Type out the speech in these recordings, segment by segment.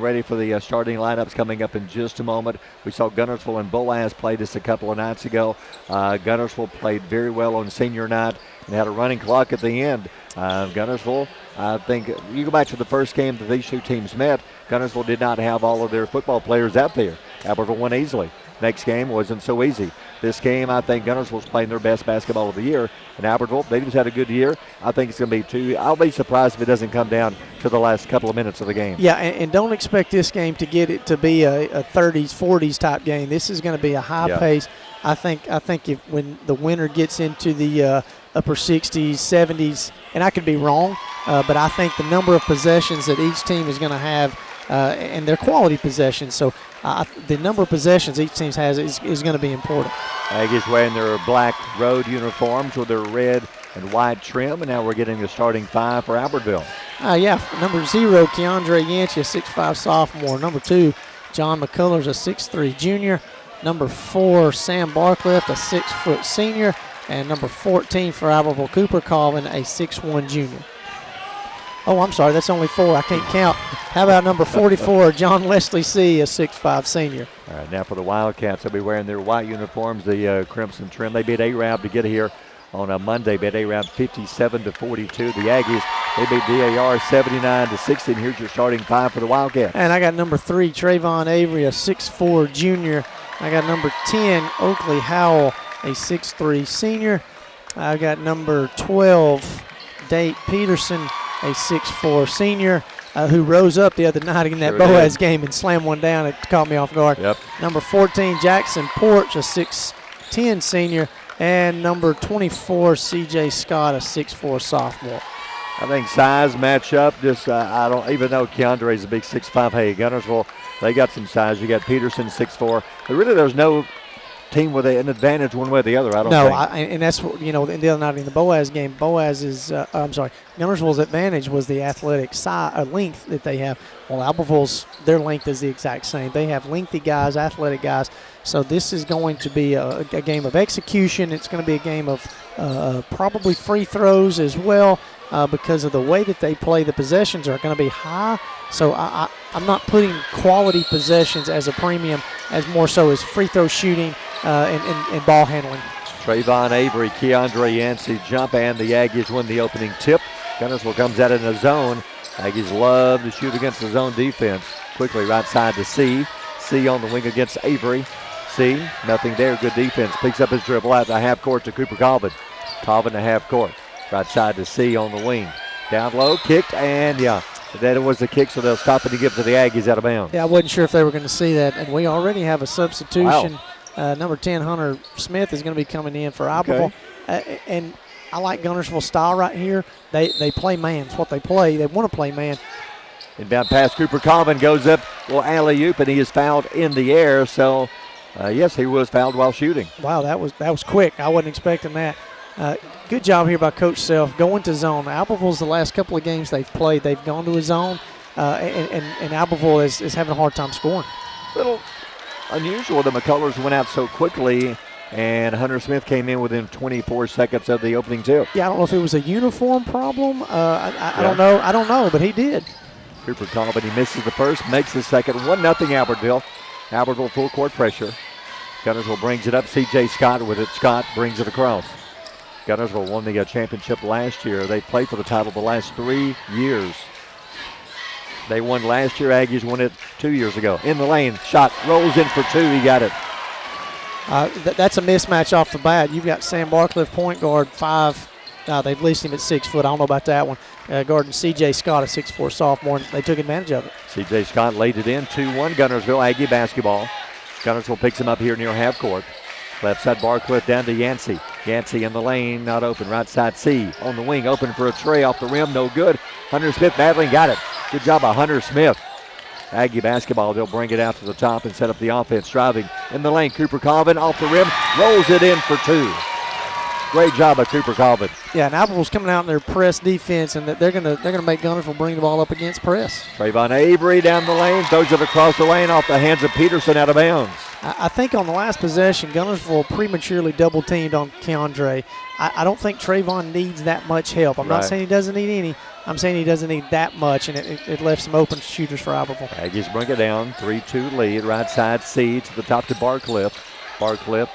ready for the starting lineups coming up in just a moment. We saw Guntersville and Boaz play just a couple of nights ago. Guntersville played very well on senior night and had a running clock at the end. Guntersville, I think, you go back to the first game that these two teams met, Guntersville did not have all of their football players out there. Albertville won easily. Next game wasn't so easy. This game, I think Guntersville's playing their best basketball of the year. And Albertville, they just had a good year. I think it's going to be two. I'll be surprised if it doesn't come down to the last couple of minutes of the game. Yeah, and don't expect this game to get it to be a 30s, 40s type game. This is going to be a high pace. I think if when the winner gets into the upper 60s, 70s, and I could be wrong, but I think the number of possessions that each team is going to have and their quality possessions. So the number of possessions each team has is going to be important. Aggies wearing their black road uniforms with their red and white trim, and now we're getting the starting five for Albertville. Number 0, Keandre Yancey, a 6'5 sophomore. Number 2, John McCullers, a 6'3 junior. Number 4, Sam Barcliff, a 6-foot senior. And number 14 for Albertville, Cooper Colvin, a 6'1 junior. Oh, I'm sorry, that's only 4. I can't count. How about number 44, John Leslie C., a 6'5 senior. All right, now for the Wildcats, they'll be wearing their white uniforms, the crimson trim. They beat Arab to get here on a Monday, beat Arab 57-42. The Aggies, they beat DAR 79-60. And here's your starting five for the Wildcats. And I got number 3, Trayvon Avery, a 6'4 junior. I got number 10, Oakley Howell, a 6'3 senior. I got number 12, Date Peterson, a 6'4 senior, who rose up the other night in that Boaz game and slammed one down. It caught me off guard. Yep. Number 14, Jackson Porch, a 6'10 senior. And number 24, C.J. Scott, a 6'4 sophomore. I think size match up. I don't even know Keandre's a big 6'5". Hey, Guntersville, they got some size. You got Peterson 6'4". But really, there's no team with an advantage one way or the other. I don't think. And that's what, the other night in the Boaz game, Guntersville's advantage was the athletic length that they have. Well, Albertville's, their length is the exact same. They have lengthy guys, athletic guys. So this is going to be a game of execution. It's going to be a game of probably free throws as well because of the way that they play. The possessions are going to be high. So I'm not putting quality possessions as a premium, as more so as free throw shooting and ball handling. Trayvon Avery, Keandre Yancey jump, and the Aggies win the opening tip. Guntersville comes out in the zone. Aggies love to shoot against the zone defense. Quickly right side to C. C on the wing against Avery. C, nothing there, good defense. Picks up his dribble out to half court to Cooper Colvin. Colvin to half court. Right side to C on the wing. Down low, kicked, and that was the kick, so they'll stop it and give it to the Aggies out of bounds. Yeah, I wasn't sure if they were going to see that, and we already have a substitution. Wow. Number 10, Hunter Smith, is going to be coming in for Albertville. Okay. And I like Guntersville's style right here. They play man. It's what they play. They want to play man. Inbound pass, Cooper Colvin goes up, alley-oop, and he is fouled in the air, so yes, he was fouled while shooting. Wow, that was quick. I wasn't expecting that. Good job here by Coach Self going to zone. Albertville's the last couple of games they've played, they've gone to a zone, and Albertville is having a hard time scoring. A little unusual. The McCullers went out so quickly, and Hunter Smith came in within 24 seconds of the opening tip. Yeah, I don't know if it was a uniform problem. I don't know. I don't know, but he did. Cooper Colvin, he misses the first, makes the second. 1-0 Albertville. Albertville full court pressure. Guntersville brings it up. C.J. Scott with it. Scott brings it across. Guntersville won the championship last year. They played for the title the last 3 years. They won last year. Aggies won it 2 years ago. In the lane, shot, rolls in for 2. He got it. That's a mismatch off the bat. You've got Sam Barcliff, point guard, 5. They've listed him at 6 foot. I don't know about that one. Guarding C.J. Scott, a 6'4 sophomore, and they took advantage of it. C.J. Scott laid it in. 2-1 Guntersville. Aggie basketball. Guntersville picks him up here near half court. Left side Barcliff down to Yancey. Yancey in the lane, not open. Right side C on the wing, open for a tray off the rim, no good. Hunter Smith battling, got it. Good job by Hunter Smith. Aggie basketball, they'll bring it out to the top and set up the offense. Driving in the lane, Cooper Colvin off the rim, rolls it in for 2. Great job by Cooper Colvin. Yeah, and Albertville's coming out in their press defense, and they're gonna make Guntersville bring the ball up against press. Trayvon Avery down the lane, throws it across the lane off the hands of Peterson out of bounds. I think on the last possession, Guntersville prematurely double-teamed on Keandre. I don't think Trayvon needs that much help. I'm not saying he doesn't need any. I'm saying he doesn't need that much, and it left some open shooters for Albertville. Aggies bring it down, 3-2 lead. Right side, C to the top to Barcliff. Barcliff,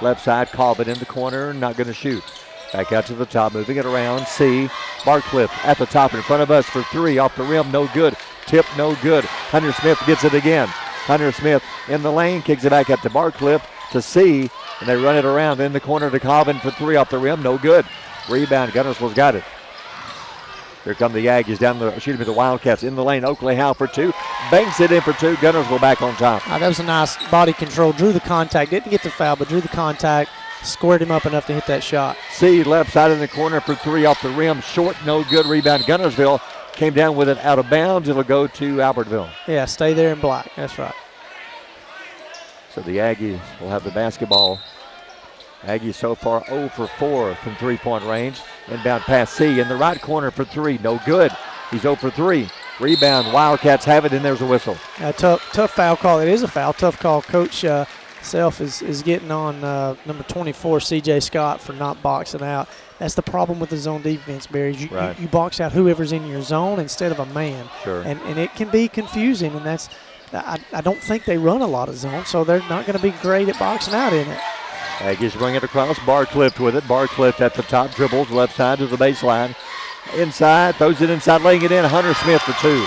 left side, Colvin in the corner, not going to shoot. Back out to the top, moving it around. C, Barcliff at the top in front of us for three, off the rim, no good. Tip, no good. Hunter Smith gets it again. Hunter Smith in the lane, kicks it back up to Barcliff to C, and they run it around in the corner to Colvin for three, off the rim, no good. Rebound, Guntersville's got it. Here come the Aggies down the, the Wildcats in the lane. Oakley Howe for two, banks it in for two. Guntersville back on top. That was a nice body control. Drew the contact, didn't get the foul, but drew the contact, squared him up enough to hit that shot. C left side in the corner for three, off the rim, short, no good. Rebound, Guntersville came down with it out of bounds. It'll go to Albertville. Yeah, stay there in black. That's right. So the Aggies will have the basketball. Aggies so far 0 for 4 from three-point range. Inbound pass C in the right corner for three. No good. He's 0 for 3. Rebound. Wildcats have it, and there's a whistle. Tough foul call. It is a foul. Tough call. Coach Self is getting on number 24, C.J. Scott, for not boxing out. That's the problem with the zone defense, Barry. You box out whoever's in your zone instead of a man. Sure. And it can be confusing, and that's I don't think they run a lot of zone, so they're not going to be great at boxing out in it. Aggies bring it across. Barcliff with it. Barcliff at the top, dribbles left side to the baseline. Inside, throws it inside, laying it in. Hunter Smith for two.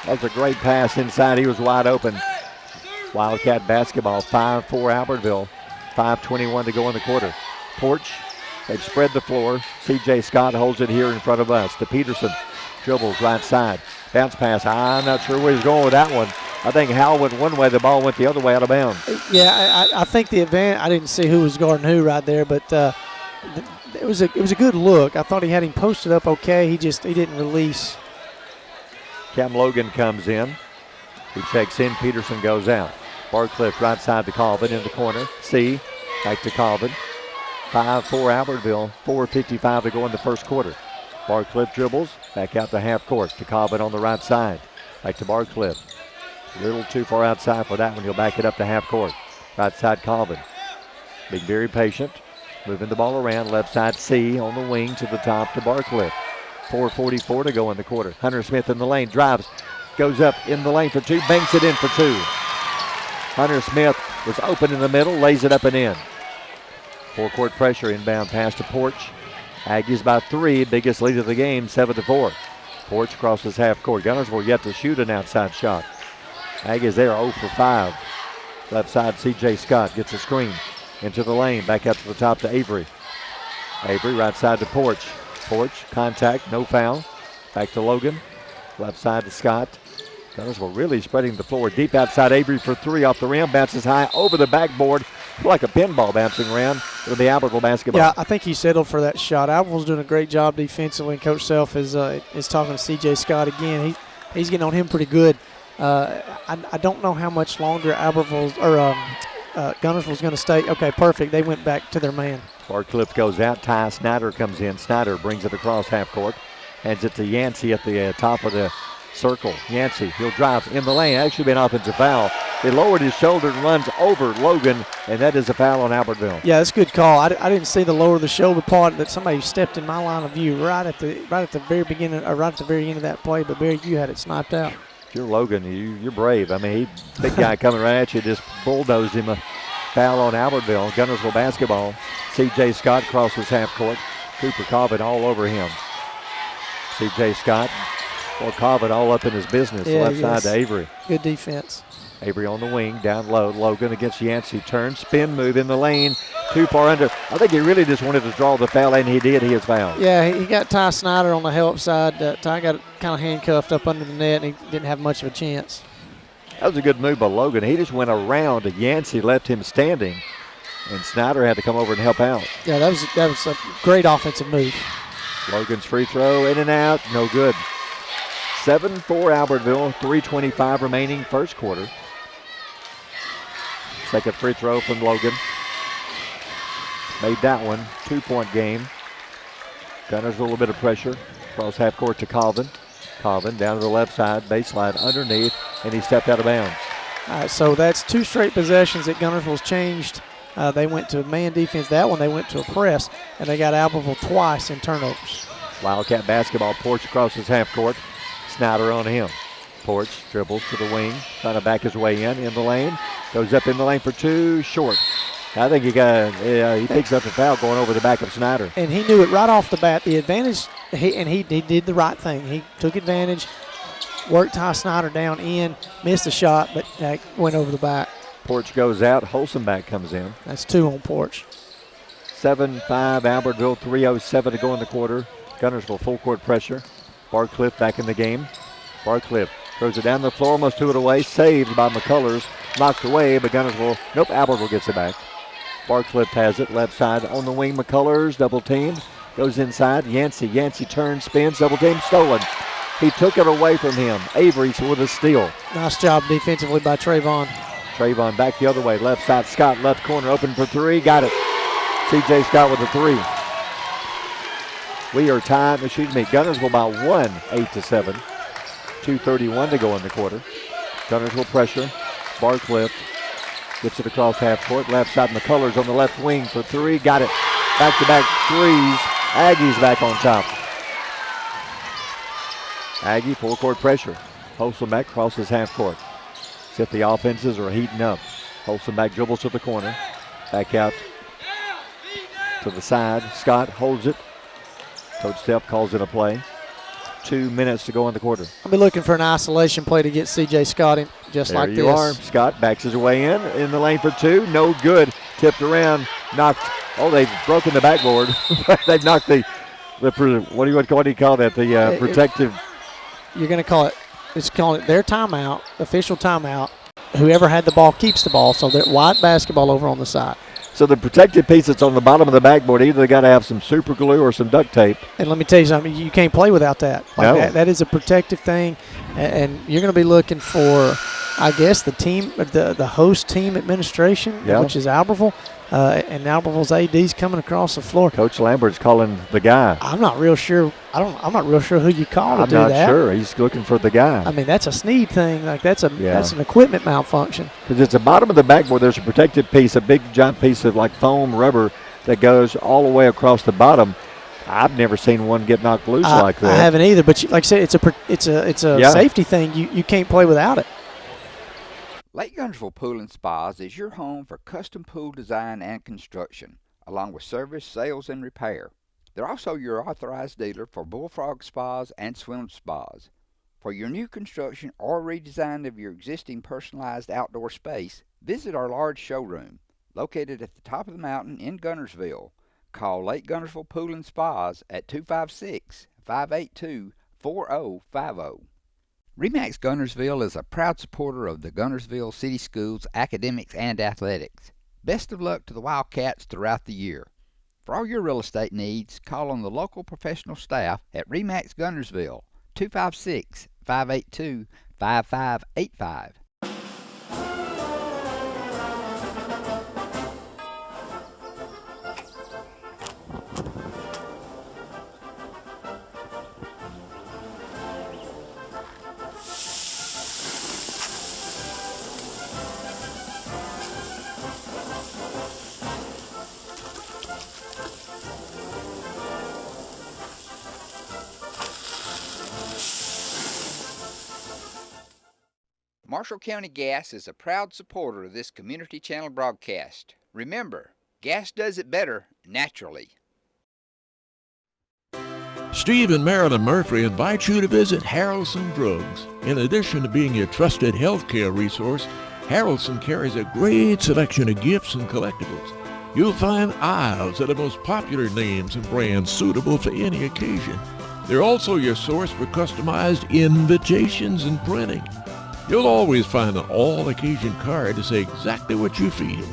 That was a great pass inside. He was wide open. Wildcat basketball, 5-4 Albertville. 5:21 to go in the quarter. Porch, they've spread the floor. C.J. Scott holds it here in front of us. To Peterson, dribbles right side. Bounce pass. I'm not sure where he's going with that one. I think Howell went one way, the ball went the other way out of bounds. Yeah, I think the advantage, I didn't see who was guarding who right there, but it was a good look. I thought he had him posted up okay. He didn't release. Cam Logan comes in. He checks in. Peterson goes out. Barcliff right side to Colvin in the corner. C, back to Colvin. 5-4 Albertville. 4:55 to go in the first quarter. Barcliff dribbles, back out to half court to Colvin on the right side. Back to Barcliff. A little too far outside for that one. He'll back it up to half court. Right side Colvin. Being very patient. Moving the ball around. Left side C on the wing to the top to Barcliff. 4:44 to go in the quarter. Hunter Smith in the lane. Drives. Goes up in the lane for two. Banks it in for two. Hunter Smith was open in the middle. Lays it up and in. Four-court pressure. Inbound pass to Porch. Aggies by 3. Biggest lead of the game. 7-4. Porch crosses half court. Guntersville yet to shoot an outside shot. Aggies there 0 for 5. Left side, C.J. Scott gets a screen into the lane. Back up to the top to Avery. Avery right side to Porch. Porch, contact, no foul. Back to Logan. Left side to Scott. Guntersville really spreading the floor. Deep outside Avery for three, off the rim. Bounces high over the backboard. Like a pinball bouncing around. It'll be Albertville basketball. Yeah, I think he settled for that shot. Albertville's doing a great job defensively, and Coach Self is talking to C.J. Scott again. He's getting on him pretty good. I don't know how much longer Guntersville's going to stay. Okay, perfect. They went back to their man. Barcliff goes out. Ty Snyder comes in. Snyder brings it across half court. Hands it to Yancey at the top of the circle. Yancey, he'll drive in the lane. Actually, been an offensive foul. He lowered his shoulder and runs over Logan, and that is a foul on Albertville. Yeah, that's a good call. I didn't see the lower the shoulder part that somebody stepped in my line of view right at the very beginning, or right at the very end of that play. But Barry, you had it sniped out. If you're Logan, you're brave. I mean, big guy coming right at you, just bulldozed him. A foul on Albertville. Guntersville basketball. C.J. Scott crosses half court. Cooper Cobbett all over him. C.J. Scott, or Cobbett all up in his business. Yeah, left side to Avery. Good defense. Avery on the wing, down low. Logan against Yancey. Turn, spin move in the lane. Too far under. I think he really just wanted to draw the foul, and he did. He is fouled. Yeah, he got Ty Snyder on the help side. Ty got kind of handcuffed up under the net, and he didn't have much of a chance. That was a good move by Logan. He just went around. Yancey left him standing, and Snyder had to come over and help out. Yeah, that was a great offensive move. Logan's free throw, in and out, no good. 7-4 Albertville, 3:25 remaining first quarter. Second free throw from Logan. Made that one, 2-point game. Gunners a little bit of pressure. Cross half court to Colvin. Colvin down to the left side, baseline underneath, and he stepped out of bounds. So that's 2 straight possessions that Guntersville's changed. They went to man defense. That one they went to a press, and they got Albertville twice in turnovers. Wildcat basketball. Porch across his half court. Snyder on him. Porch dribbles to the wing, trying to back his way in the lane. Goes up in the lane for 2, short. I think he picks up the foul going over the back of Snyder. And he knew it right off the bat. The advantage, he did the right thing. He took advantage, worked Ty Snyder down in, missed the shot, but went over the back. Porch goes out. Holzenbach comes in. That's 2 on Porch. 7-5 Albertville, 3:07 to go in the quarter. Guntersville full court pressure. Barcliff back in the game. Barcliff throws it down the floor, almost 2 it away. Saved by McCullers. Knocked away, but Albertville gets it back. Barcliff has it, left side on the wing. McCullers, double teamed, goes inside. Yancey turns, spins, double team, stolen. He took it away from him. Avery with a steal. Nice job defensively by Trayvon. Trayvon back the other way, left side. Scott, left corner, open for 3, got it. C.J. Scott with a 3. We are tied, Guntersville by 1, 8-7. 2:31 to go in the quarter. Guntersville pressure. Barcliff gets it across half court. Left side, McCullers on the left wing for 3. Got it. Back-to-back threes. Aggies back on top. Aggie full court pressure. Holzenbach crosses half court. See if the offenses are heating up. Holzenbach dribbles to the corner. Back out to the side. Scott holds it. Coach Steph calls it a play. 2 minutes to go in the quarter. I'll be looking for an isolation play to get C.J. Scott in, just there like you this. Are. Scott backs his way in the lane for 2. No good. Tipped around, knocked. Oh, they've broken the backboard. They've knocked the what do you call that? The protective. You're going to call it. It's calling it their timeout, official timeout. Whoever had the ball keeps the ball. So they're white basketball over on the side. So the protective piece that's on the bottom of the backboard, either they got to have some super glue or some duct tape. And let me tell you something, you can't play without that. No. That is a protective thing, and you're going to be looking for, I guess, the team, the host team administration, which is Albertville, and Albertville's AD's coming across the floor. Coach Lambert's calling the guy. I'm not real sure. I'm not real sure who you call to do that. I'm not sure. He's looking for the guy. I mean, that's a Snead thing. Like that's an equipment malfunction. Because it's the bottom of the backboard. There's a protective piece, a big giant piece of like foam rubber that goes all the way across the bottom. I've never seen one get knocked loose like that. I haven't either. But like I said, it's a safety thing. You can't play without it. Lake Guntersville Pool and Spas is your home for custom pool design and construction, along with service, sales, and repair. They're also your authorized dealer for bullfrog spas and swim spas. For your new construction or redesign of your existing personalized outdoor space, visit our large showroom, located at the top of the mountain in Guntersville. Call Lake Guntersville Pool and Spas at 256-582-4050. RE/MAX Guntersville is a proud supporter of the Guntersville City Schools academics and athletics. Best of luck to the Wildcats throughout the year. For all your real estate needs, call on the local professional staff at RE/MAX Guntersville, 256-582-5585. Marshall County Gas is a proud supporter of this community channel broadcast. Remember, gas does it better naturally. Steve and Marilyn Murphy invite you to visit Harrelson Drugs. In addition to being your trusted healthcare resource, Harrelson carries a great selection of gifts and collectibles. You'll find aisles of the most popular names and brands suitable for any occasion. They're also your source for customized invitations and printing. You'll always find an all-occasion card to say exactly what you feel.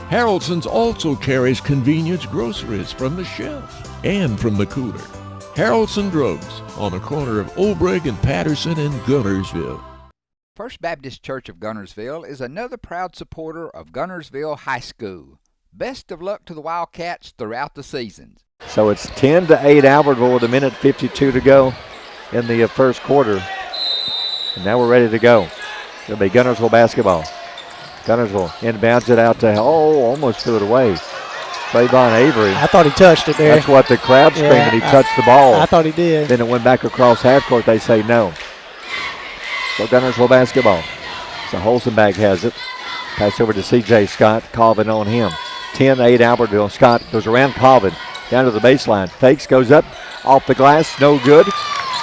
Harrelson's also carries convenience groceries from the shelf and from the cooler. Harrelson Drugs on the corner of Obrig and Patterson in Guntersville. First Baptist Church of Guntersville is another proud supporter of Guntersville High School. Best of luck to the Wildcats throughout the seasons. So it's 10-8 Albertville with 1:52 to go in the first quarter. And now we're ready to go. It'll be Guntersville basketball. Guntersville inbounds it out to, almost threw it away. Trayvon Avery. I thought he touched it there. That's what the crowd screaming. He touched the ball. I thought he did. Then it went back across half court. They say no. So Guntersville basketball. So Holzenbach has it. Pass over to C.J. Scott. Colvin on him. 10-8 Albertville. Scott goes around Colvin. Down to the baseline. Fakes, goes up. Off the glass. No good.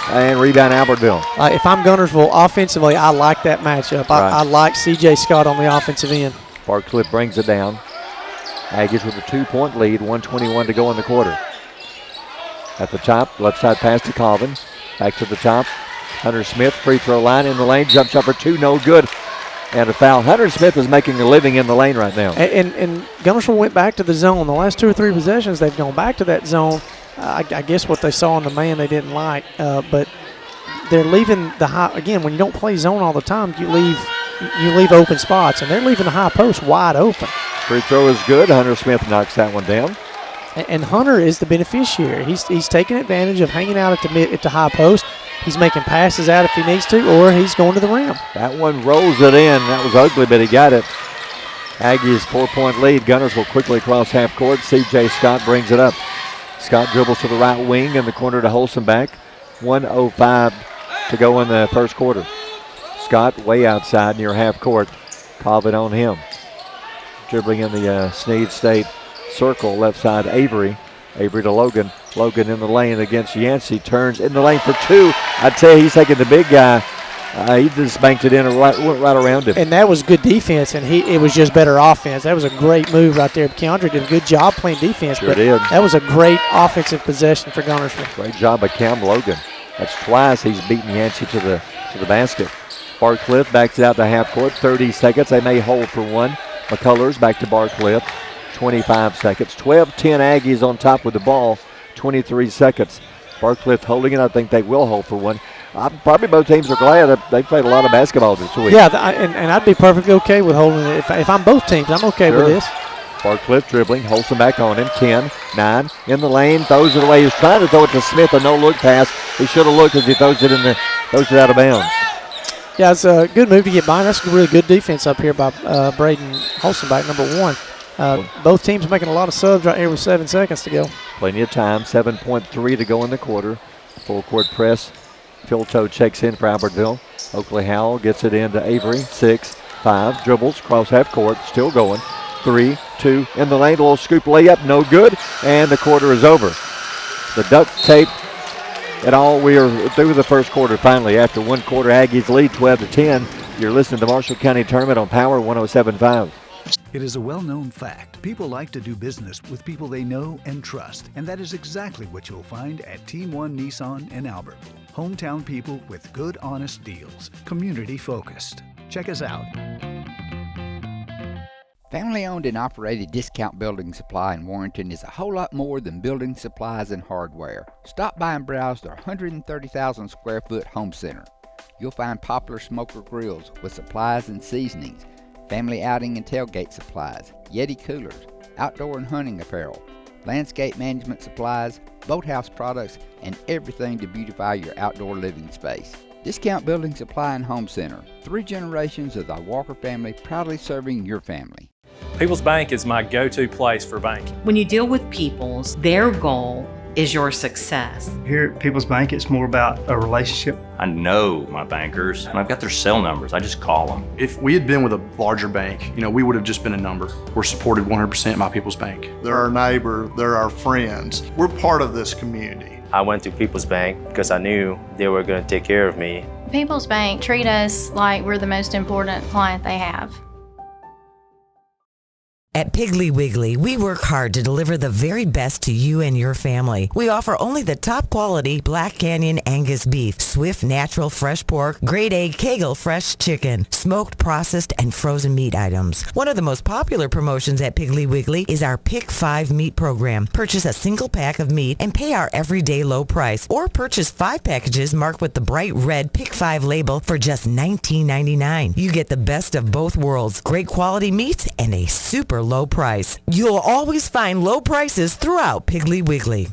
And rebound Albertville. If I'm Guntersville offensively, I like that matchup. Right. I like C.J. Scott on the offensive end. Barcliffe brings it down. Aggies with a 2-point lead. 1:21 to go in the quarter. At the top. Left side pass to Colvin. Back to the top. Hunter Smith, free throw line in the lane. Jump shot for 2. No good. And a foul. Hunter Smith is making a living in the lane right now. And Guntersville went back to the zone. The last 2 or 3 possessions, they've gone back to that zone. I guess what they saw in the man they didn't like. But they're leaving the high. Again, when you don't play zone all the time, you leave open spots. And they're leaving the high post wide open. Free throw is good. Hunter Smith knocks that one down. And Hunter is the beneficiary. He's taking advantage of hanging out at the high post. He's making passes out if he needs to, or he's going to the rim. That one rolls it in. That was ugly, but he got it. Aggies 4-point lead. Gunners will quickly cross half court. C.J. Scott brings it up. Scott dribbles to the right wing in the corner to Holzenbach. 1:05 to go in the first quarter. Scott way outside near half court. Colvin on him. Dribbling in the Snead State circle, left side Avery. Avery to Logan. Logan in the lane against Yancey. Turns in the lane for 2. I tell you, he's taking the big guy. He just banked it in and went right around him. And that was good defense, and it was just better offense. That was a great move right there. Keandre did a good job playing defense, Sure but did. that was a great offensive possession for Guntersville. Great job by Cam Logan. That's twice he's beaten Yancey to the basket. Barcliffe backs it out to half court. 30 seconds. They may hold for one. McCullers back to Barcliffe. 25 seconds. 12-10 Aggies on top with the ball. 23 seconds. Barcliffe holding it. I think they will hold for one. Probably both teams are glad they played a lot of basketball this week. Yeah, and I'd be perfectly okay with holding it. If I'm both teams, I'm okay with this. Barcliffe dribbling, Holston back on him. 10-9 in the lane, throws it away. He's trying to throw it to Smith, a no-look pass. He should have looked as he throws it out of bounds. Yeah, it's a good move to get by. That's a really good defense up here by Braden Holstenbach, number 1. Both teams making a lot of subs right here with 7 seconds to go. Plenty of time, 7.3 to go in the quarter. Full court press. Filto checks in for Albertville. Oakley Howell gets it into Avery. 6-5, dribbles, cross half court, still going. 3-2 in the lane, a little scoop layup, no good, and the quarter is over. The duct tape and all, we are through the first quarter finally. After one quarter, Aggies lead 12-10. You're listening to the Marshall County Tournament on Power 107.5. It is a well-known fact. People like to do business with people they know and trust, and that is exactly what you'll find at Team 1 Nissan in Albertville. Hometown people with good, honest deals. Community-focused. Check us out. Family-owned and operated Discount Building Supply in Warrenton is a whole lot more than building supplies and hardware. Stop by and browse their 130,000 square foot home center. You'll find popular smoker grills with supplies and seasonings, family outing and tailgate supplies, Yeti coolers, outdoor and hunting apparel, landscape management supplies, boathouse products, and everything to beautify your outdoor living space. Discount Building Supply and Home Center. 3 generations of the Walker family proudly serving your family. People's Bank is my go-to place for banking. When you deal with People's, their goal is your success. Here at People's Bank, it's more about a relationship. I know my bankers, and I've got their cell numbers. I just call them. If we had been with a larger bank, we would have just been a number. We're supported 100% by People's Bank. They're our neighbor, they're our friends. We're part of this community. I went to People's Bank because I knew they were going to take care of me. People's Bank treat us like we're the most important client they have. At Piggly Wiggly, we work hard to deliver the very best to you and your family. We offer only the top quality Black Canyon Angus beef, Swift natural fresh pork, grade A Kegel fresh chicken, smoked, processed, and frozen meat items. One of the most popular promotions at Piggly Wiggly is our Pick 5 meat program. Purchase a single pack of meat and pay our everyday low price, or purchase 5 packages marked with the bright red Pick 5 label for just $19.99. You get the best of both worlds, great quality meats and a super low price. You'll always find low prices throughout Piggly Wiggly.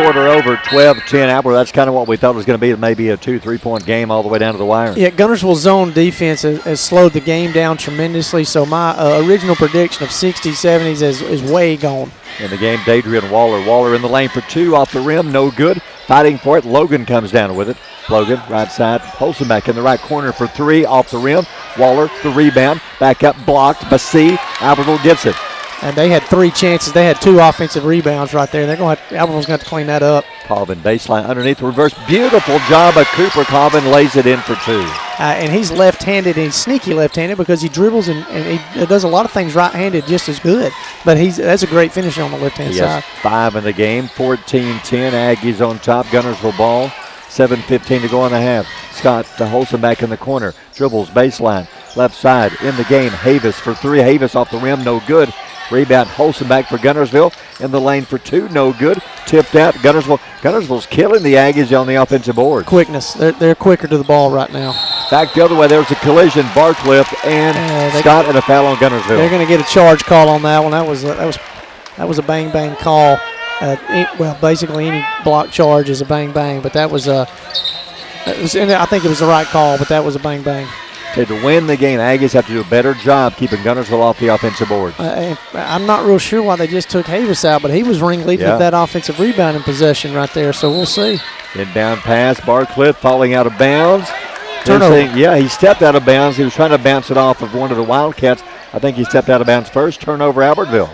quarter over, 12-10 Albertville. That's kind of what we thought it was going to be, maybe a 2-3 point game all the way down to the wire. Yeah, Guntersville's zone defense has slowed the game down tremendously, so my original prediction of 60s, 70s is way gone. In the game, Dadrian Waller. Waller in the lane for two, off the rim, no good. Fighting for it, Logan comes down with it. Logan, right side, Holzenbeck in the right corner for three, off the rim. Waller, the rebound, back up, blocked. Bassi, Albertville gets it. And they had 3 chances. They had 2 offensive rebounds right there. Albertville's going to clean that up. Colvin baseline underneath reverse. Beautiful job of Cooper. Colvin lays it in for 2. And he's left-handed, and he's sneaky left-handed because he dribbles and he does a lot of things right-handed just as good. But that's a great finish on the left-hand side. 5 in the game, 14-10. Aggies on top. Guntersville ball. 7:15 to go in the half. Scott to Holzenbeck in the corner. Dribbles baseline. Left side in the game. Havis for 3. Havis off the rim. No good. Rebound Holzenbeck for Guntersville. In the lane for 2. No good. Tipped out. Guntersville's killing the Aggies on the offensive board. Quickness. They're quicker to the ball right now. Back the other way. There's a collision. Barcliffe and Scott and a foul on Guntersville. They're going to get a charge call on that one. That was a bang-bang call. Well, basically any block charge is a bang-bang, but I think it was the right call, but that was a bang-bang. Okay, to win the game, Aggies have to do a better job keeping Guntersville off the offensive board. I'm not real sure why they just took Havis out, but he was ringleading with that offensive rebounding possession right there, so we'll see. Inbound pass, Barcliffe falling out of bounds. Turnover. He stepped out of bounds. He was trying to bounce it off of one of the Wildcats. I think he stepped out of bounds first. Turnover, Albertville.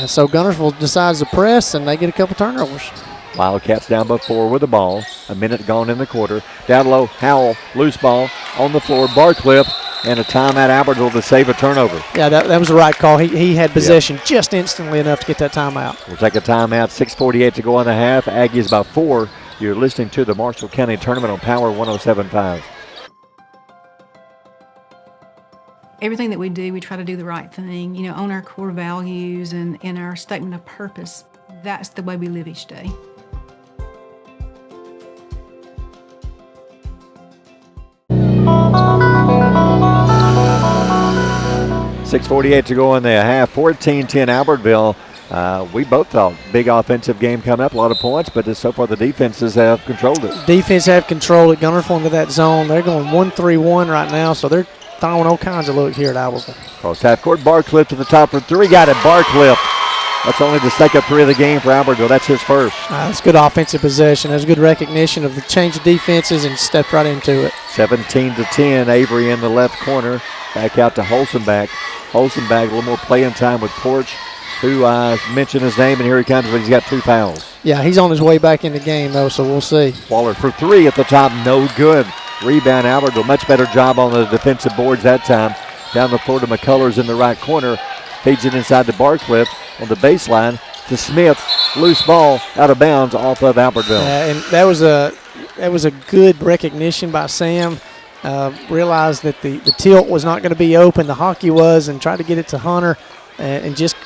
So Guntersville decides to press, and they get a couple turnovers. Wildcats down by 4 with the ball. A minute gone in the quarter. Down low, Howell, loose ball on the floor. Barcliffe, and a timeout Albertville to save a turnover. Yeah, that was the right call. He had possession just instantly enough to get that timeout. We'll take a timeout. 6:48 to go in the half. Aggies by 4. You're listening to the Marshall County Tournament on Power 107.5. Everything that we do, we try to do the right thing, own our core values and our statement of purpose. That's the way we live each day. .648 to go in the half. 14-10 Albertville. We both thought big offensive game coming up, a lot of points, but so far the defenses have controlled it. Defense have controlled it. Guntersville into that zone. They're going 1-3-1 right now, so they're throwing all kinds of looks here at Albertville. Cross half court, Barcliffe to the top for 3. Got it, Barcliffe. That's only the second 3 of the game for Albertville. That's his first. That's good offensive possession. That's good recognition of the change of defenses and stepped right into it. 17-10, Avery in the left corner. Back out to Holzenbeck. Holzenbeck, a little more playing time with Porch, who mentioned his name, and here he comes, but he's got 2 fouls. Yeah, he's on his way back in the game, though, so we'll see. Waller for 3 at the top, no good. Rebound Albertville, much better job on the defensive boards that time. Down the floor to McCullers in the right corner. Feeds it inside to Barcliffe on the baseline to Smith. Loose ball out of bounds off of Albertville. And that was a good recognition by Sam. Realized that the tilt was not going to be open. The hockey was, and tried to get it to Hunter and just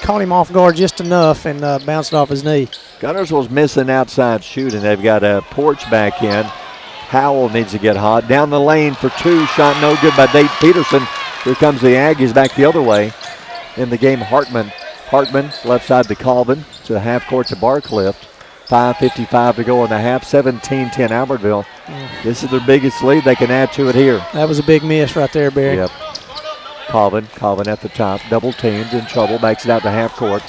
caught him off guard just enough and bounced it off his knee. Guntersville's missing outside shooting. They've got a Porch back in. Howell needs to get hot. Down the lane for 2. Shot no good by Dave Peterson. Here comes the Aggies back the other way. In the game, Hartman. Hartman, left side to Colvin. To the half court to Barcliffe. 5:55 to go in the half. 17-10 Albertville. This is their biggest lead. They can add to it here. That was a big miss right there, Barry. Yep. Colvin at the top. Double teamed, in trouble. Backs it out to half court.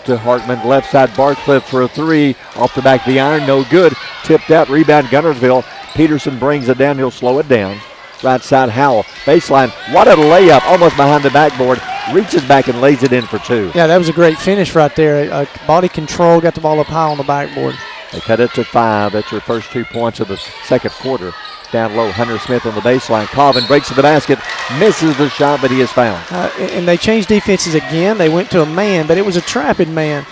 To Hartman, left side Barcliffe for a 3. Off the back of the iron, no good. Tipped out, rebound Guntersville. Peterson brings it down. He'll slow it down. Right side Howell. Baseline. What a layup. Almost behind the backboard. Reaches back and lays it in for 2. Yeah, that was a great finish right there. Body control, got the ball up high on the backboard. They cut it to 5. That's your first 2 points of the second quarter. Down low, Hunter Smith on the baseline. Colvin breaks to the basket. Misses the shot, but he is fouled. And they changed defenses again. They went to a man, but it was a trapping man.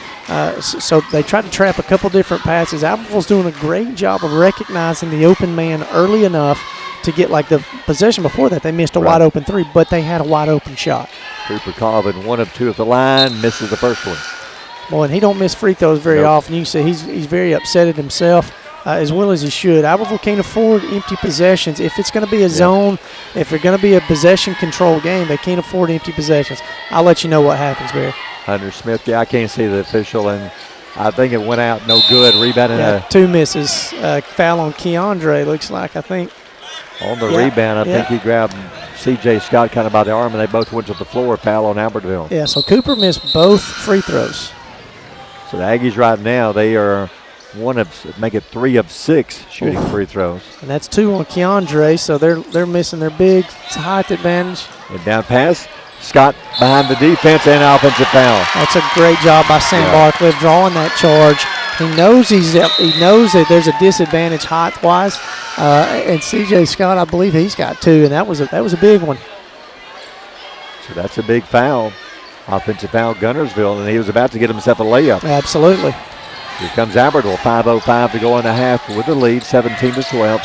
So they tried to trap a couple different passes. Albertville's doing a great job of recognizing the open man early enough to get, like the possession before that, they missed a wide open 3, but they had a wide open shot. Cooper Colvin, 1 of 2 at the line, misses the first one. Boy, and he don't miss free throws very often. You can see he's very upset at himself, as well as he should. Albertville can't afford empty possessions. If it's going to be a zone, if it's going to be a possession control game, they can't afford empty possessions. I'll let you know what happens, Barry. Hunter Smith, I can't see the official, and I think it went out, no good. Rebounding two misses. Foul on Keandre, looks like, I think. On the rebound, I think he grabbed C.J. Scott kind of by the arm, and they both went to the floor. Foul on Albertville. Yeah, so Cooper missed both free throws. So the Aggies right now, they are make it 3 of 6 shooting free throws. And that's 2 on Keandre, so they're missing their big height advantage. And down pass. Scott behind the defense and offensive foul. That's a great job by Sam Barcliffe drawing that charge. He knows that there's a disadvantage height-wise, and C.J. Scott, I believe he's got 2, and that was a big one. So that's a big foul. Offensive foul, Guntersville, and he was about to get himself a layup. Absolutely. Here comes Albertville, 5:05 to go in the half with the lead, 17-12.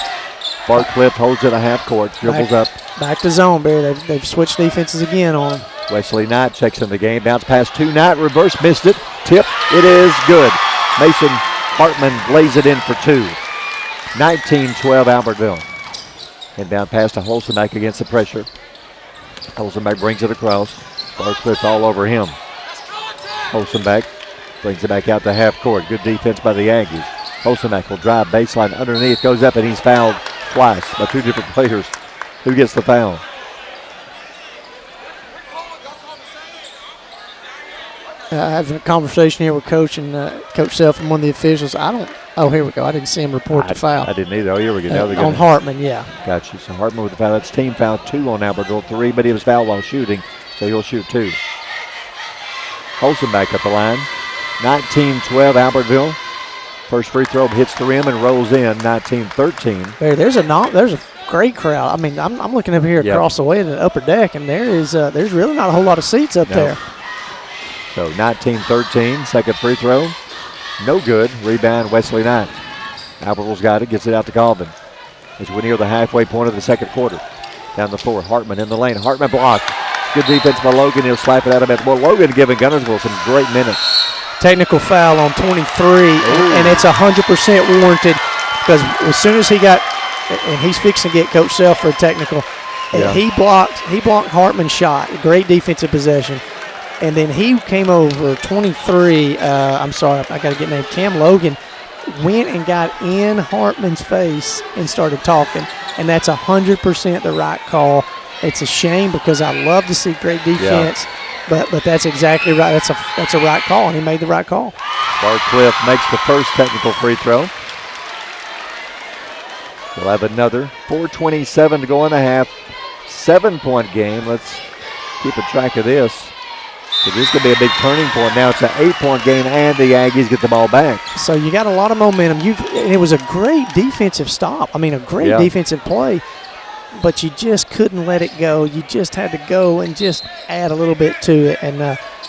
Barcliffe holds it a half court, dribbles up. Back to zone, Barry. They've switched defenses again on him. Wesley Knight checks in the game. Bounce pass to Knight. Reverse, missed it. Tip. It is good. Mason Hartman lays it in for 2. 19-12 Albertville. And down pass to Holzenbeck against the pressure. Holzenbeck brings it across. Barcliffe all over him. Holzenbeck brings it back out to half court. Good defense by the Aggies. Holzenbeck will drive baseline underneath. Goes up and he's fouled twice by 2 different players. Who gets the foul? I have a conversation here with Coach and Coach Self and one of the officials. Here we go. I didn't see him report the foul. I didn't either. Oh, here we go. On Hartman, yeah. Gotcha. So Hartman with the foul. That's team foul 2 on Albertville, 3, but he was fouled while shooting, so he'll shoot 2. Holzenbeck at the line. 19-12 Albertville. First free throw hits the rim and rolls in. 19-13. There's a great crowd. I mean, I'm looking over here across the way to the upper deck, and there's really not a whole lot of seats up there. So 19-13, second free throw. No good. Rebound, Wesley Knight. Albertville's got it, gets it out to Colvin. As we're near the halfway point of the second quarter. Down the floor, Hartman in the lane. Hartman blocked. Good defense by Logan. He'll slap it out of it. Well, Logan giving Guntersville some great minutes. Technical foul on 23, and it's 100% warranted because as soon as he got, and he's fixing to get Coach Self for a technical, he blocked Hartman's shot. Great defensive possession. And then he came over, 23, I'm sorry, I got to get named, Cam Logan, went and got in Hartman's face and started talking. And that's 100% the right call. It's a shame because I love to see great defense, but that's exactly right. That's a right call, and he made the right call. Barcliffe makes the first technical free throw. We'll have another 4:27 to go in the half. 7-point game. Let's keep a track of this. So this could be a big turning point. Now it's an 8-point game, and the Aggies get the ball back. So you got a lot of momentum. And it was a great defensive stop. I mean, a great defensive play, but you just couldn't let it go. You just had to go and just add a little bit to it. And,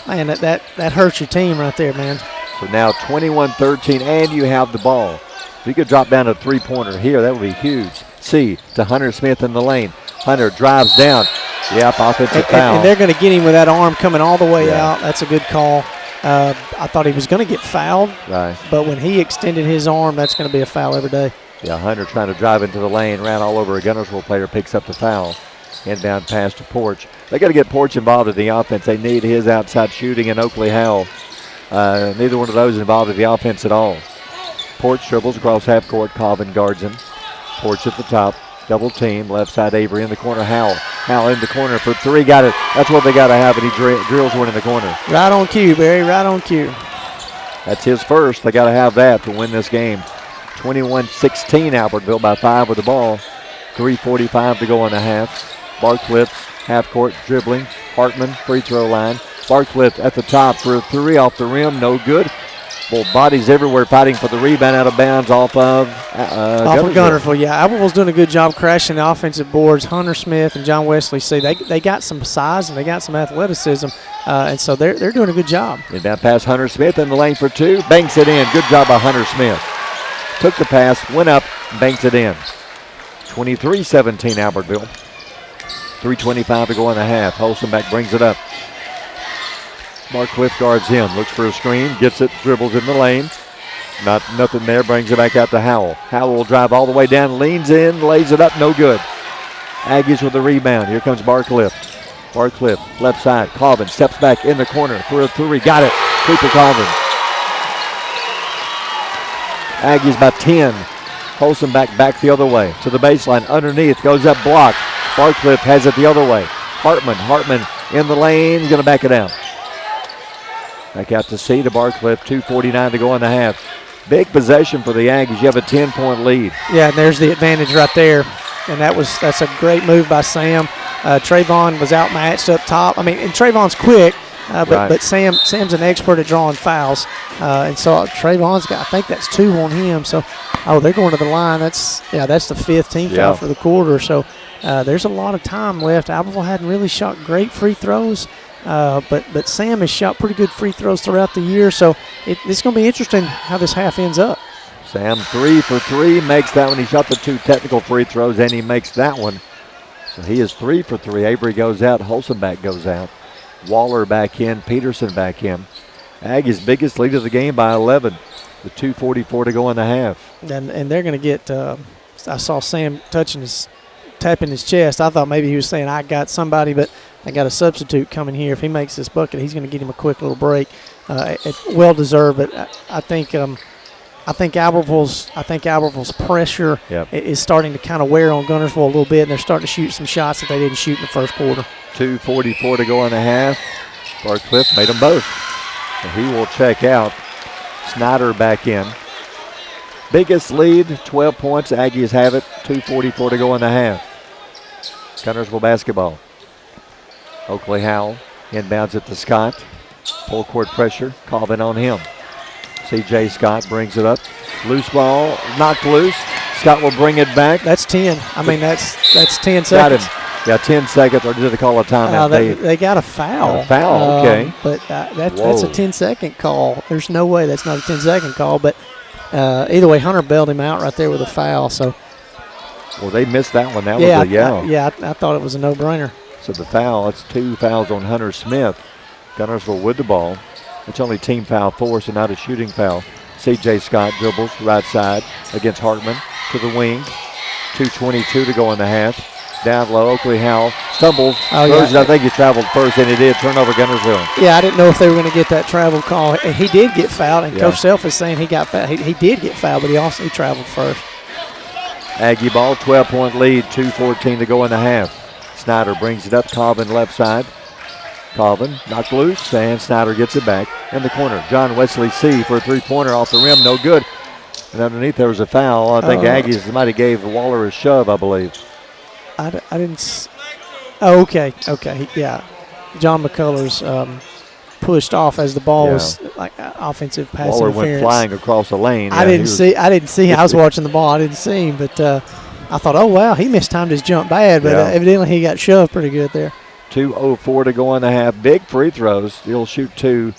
man, that hurts your team right there, man. So now 21-13, and you have the ball. If you could drop down a three-pointer here, that would be huge. C to Hunter Smith in the lane. Hunter drives down. Yep, offensive foul. And they're going to get him with that arm coming all the way out. That's a good call. I thought he was going to get fouled. Right. But when he extended his arm, that's going to be a foul every day. Yeah, Hunter trying to drive into the lane, ran all over a Guntersville player, picks up the foul. Inbound pass to Porch. They got to get Porch involved in the offense. They need his outside shooting and Oakley Howell. Neither one of those involved in the offense at all. Porch dribbles across half court. Colvin guards him. Porch at the top. Double team. Left side Avery in the corner. Howell in the corner for 3. Got it. That's what they got to have, and he drills one in the corner. Right on cue, Barry. Right on cue. That's his first. They got to have that to win this game. 21-16 Albertville by 5 with the ball. 3:45 to go in the half. Barcliffe's half court dribbling. Hartman free throw line. Barcliffe at the top for a 3 off the rim. No good. Well, bodies everywhere fighting for the rebound out of bounds off of Guntersville. Yeah, Albertville's doing a good job crashing the offensive boards. Hunter Smith and John Wesley, they got some size and they got some athleticism, and so they're doing a good job. Inbound pass, Hunter Smith in the lane for 2. Banks it in. Good job by Hunter Smith. Took the pass, went up, banked it in. 23-17 Albertville. 3:25 to go in the half. Holzenbeck brings it up. Barcliffe guards him, looks for a screen, gets it, dribbles in the lane. Nothing there, brings it back out to Howell. Howell will drive all the way down, leans in, lays it up, no good. Aggies with the rebound. Here comes Barcliffe. Barcliffe, left side. Colvin steps back in the corner for a 3. Got it. Cooper Colvin. Aggies by 10. Holzenbach back the other way to the baseline. Underneath, goes up block. Barcliffe has it the other way. Hartman in the lane, going to back it out. Back out to C to Barcliffe, 2:49 to go in the half. Big possession for the Aggies. You have a 10-point lead. Yeah, and there's the advantage right there. And that's a great move by Sam. Trayvon was outmatched up top. I mean, and Trayvon's quick, but Sam's an expert at drawing fouls. And so Trayvon's got, I think that's 2 on him. So, they're going to the line. That's the 5th team foul for the quarter. So there's a lot of time left. Albertville hadn't really shot great free throws. But Sam has shot pretty good free throws throughout the year, so it's going to be interesting how this half ends up. Sam 3 for 3, makes that one. He shot the 2 technical free throws, and he makes that one. So he is 3 for 3. Avery goes out. Holzenbach goes out. Waller back in. Peterson back in. Aggies' biggest lead of the game by 11. The 2:44 to go in the half. And they're going to get I saw Sam tapping his chest. I thought maybe he was saying, I got somebody, but I got a substitute coming here. If he makes this bucket, he's going to get him a quick little break. Well deserved, but I think Albertville's pressure is starting to kind of wear on Guntersville a little bit, and they're starting to shoot some shots that they didn't shoot in the first quarter. 2:44 to go in the half. Barcliffe made them both. And he will check out. Snyder back in. Biggest lead, 12 points. Aggies have it. 2:44 to go in the half. Guntersville basketball. Oakley Howell inbounds it to Scott. Full court pressure. Colvin on him. C.J. Scott brings it up. Loose ball, knocked loose. Scott will bring it back. That's 10. I mean, that's 10 seconds. Got him. Yeah, 10 seconds. Or did they call a timeout? They got a foul. Okay. But that's a 10-second call. There's no way that's not a 10-second call. But either way, Hunter bailed him out right there with a foul. So. Well, they missed that one. That was a yell. I thought it was a no-brainer. So the foul, it's 2 fouls on Hunter Smith. Guntersville with the ball. It's only team foul 4, so not a shooting foul. C.J. Scott dribbles right side against Hartman to the wing. 2:22 to go in the half. Down low, Oakley Howell stumbles. I think he traveled first, and he did. Turnover Guntersville. Yeah, I didn't know if they were going to get that travel call. He did get fouled, and Coach Self is saying he got fouled. He did get fouled, but he traveled first. Aggie ball, 12-point lead, 2:14 to go in the half. Snyder brings it up, Colvin left side. Colvin knocked loose, and Snyder gets it back in the corner. John Wesley C for a 3-pointer off the rim, no good. And underneath there was a foul. I think Aggies might have gave Waller a shove, I believe. I didn't. Okay. Yeah. John McCullers pushed off as the ball was like offensive pass Waller interference. went flying across the lane. I didn't see. I was watching the ball. I didn't see him, but I thought, oh wow, he mistimed his jump bad. But evidently he got shoved pretty good there. 2:04 to go in the half. Big free throws. He'll shoot 2.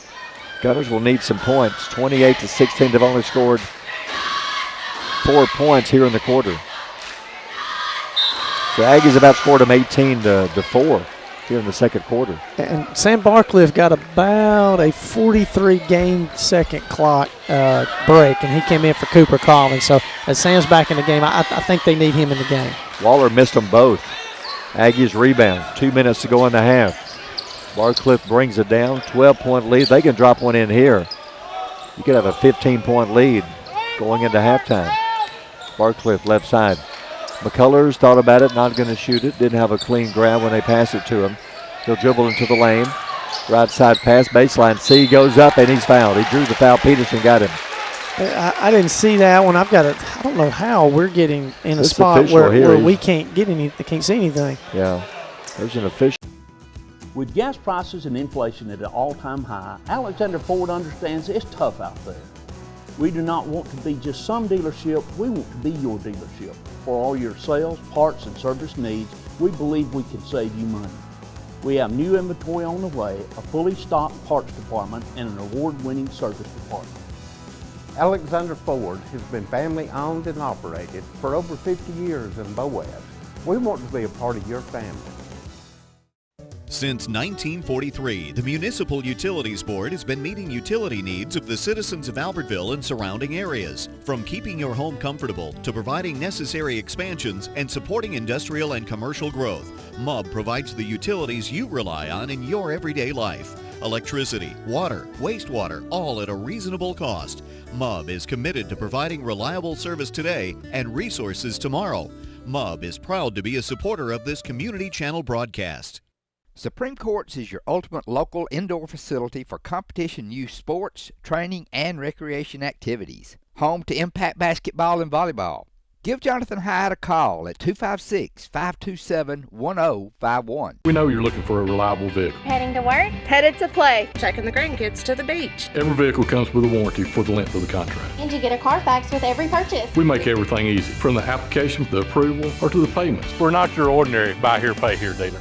Gunners will need some points. 28-16. They've only scored 4 points here in the quarter. So Aggies have outscored them 18-4 here in the second quarter. And Sam Barcliffe got about a 43-game-second clock break, and he came in for Cooper Collins. So as Sam's back in the game, I think they need him in the game. Waller missed them both. Aggies rebound. 2 minutes to go in the half. Barcliffe brings it down. 12-point lead. They can drop one in here. You could have a 15-point lead going into halftime. Barcliffe left side. McCullers thought about it, not going to shoot it. Didn't have a clean grab when they passed it to him. He'll dribble into the lane. Right side pass, baseline. C goes up, and he's fouled. He drew the foul. Peterson got him. I didn't see that one. I don't know how we're getting in a spot where we can't see anything. Yeah, there's an official. With gas prices and inflation at an all-time high, Alexander Ford understands it's tough out there. We do not want to be just some dealership, we want to be your dealership. For all your sales, parts, and service needs, we believe we can save you money. We have new inventory on the way, a fully stocked parts department, and an award-winning service department. Alexander Ford has been family owned and operated for over 50 years in Boaz. We want to be a part of your family. Since 1943, the Municipal Utilities Board has been meeting utility needs of the citizens of Albertville and surrounding areas. From keeping your home comfortable to providing necessary expansions and supporting industrial and commercial growth, MUB provides the utilities you rely on in your everyday life. electricity, water, wastewater, all at a reasonable cost. MUB is committed to providing reliable service today and resources tomorrow. MUB is proud to be a supporter of this Community Channel broadcast. Supreme Courts is your ultimate local indoor facility for competition youth sports, training, and recreation activities. Home to Impact Basketball and Volleyball. Give Jonathan Hyde a call at 256-527-1051. We know you're looking for a reliable vehicle. Heading to work? Headed to play. Taking the grandkids to the beach. Every vehicle comes with a warranty for the length of the contract. And you get a Carfax with every purchase. We make everything easy, from the application, the approval, or to the payments. We're not your ordinary buy here, pay here dealer.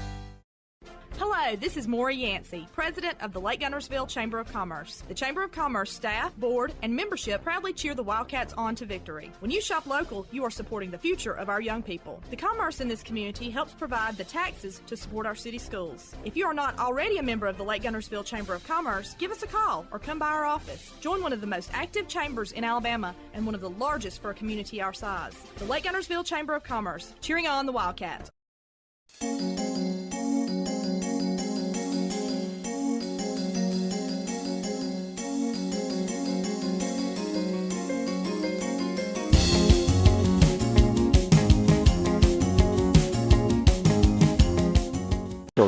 Hello, this is Maury Yancey, President of the Lake Guntersville Chamber of Commerce. The Chamber of Commerce staff, board, and membership proudly cheer the Wildcats on to victory. When you shop local, you are supporting the future of our young people. The commerce in this community helps provide the taxes to support our city schools. If you are not already a member of the Lake Guntersville Chamber of Commerce, give us a call or come by our office. Join one of the most active chambers in Alabama and one of the largest for a community our size. The Lake Guntersville Chamber of Commerce, cheering on the Wildcats.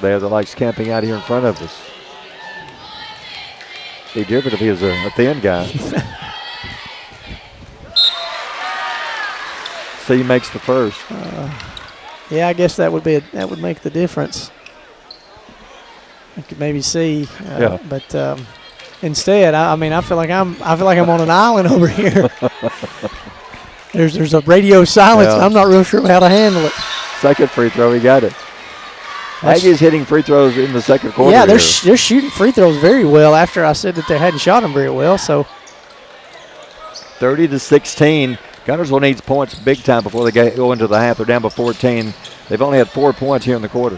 There that likes camping out here in front of us. Be different if he was a thin guy. C makes the first. Yeah, I guess that would make the difference. I could maybe see, but instead, I feel like I'm on an island over here. There's a radio silence. Yeah. I'm not real sure how to handle it. Second free throw, he got it. Aggies hitting free throws in the second quarter. Yeah, they're shooting free throws very well after I said that they hadn't shot them very well. So 30-16. Guntersville needs points big time before they go into the half. They're down by 14. They've only had 4 points here in the quarter.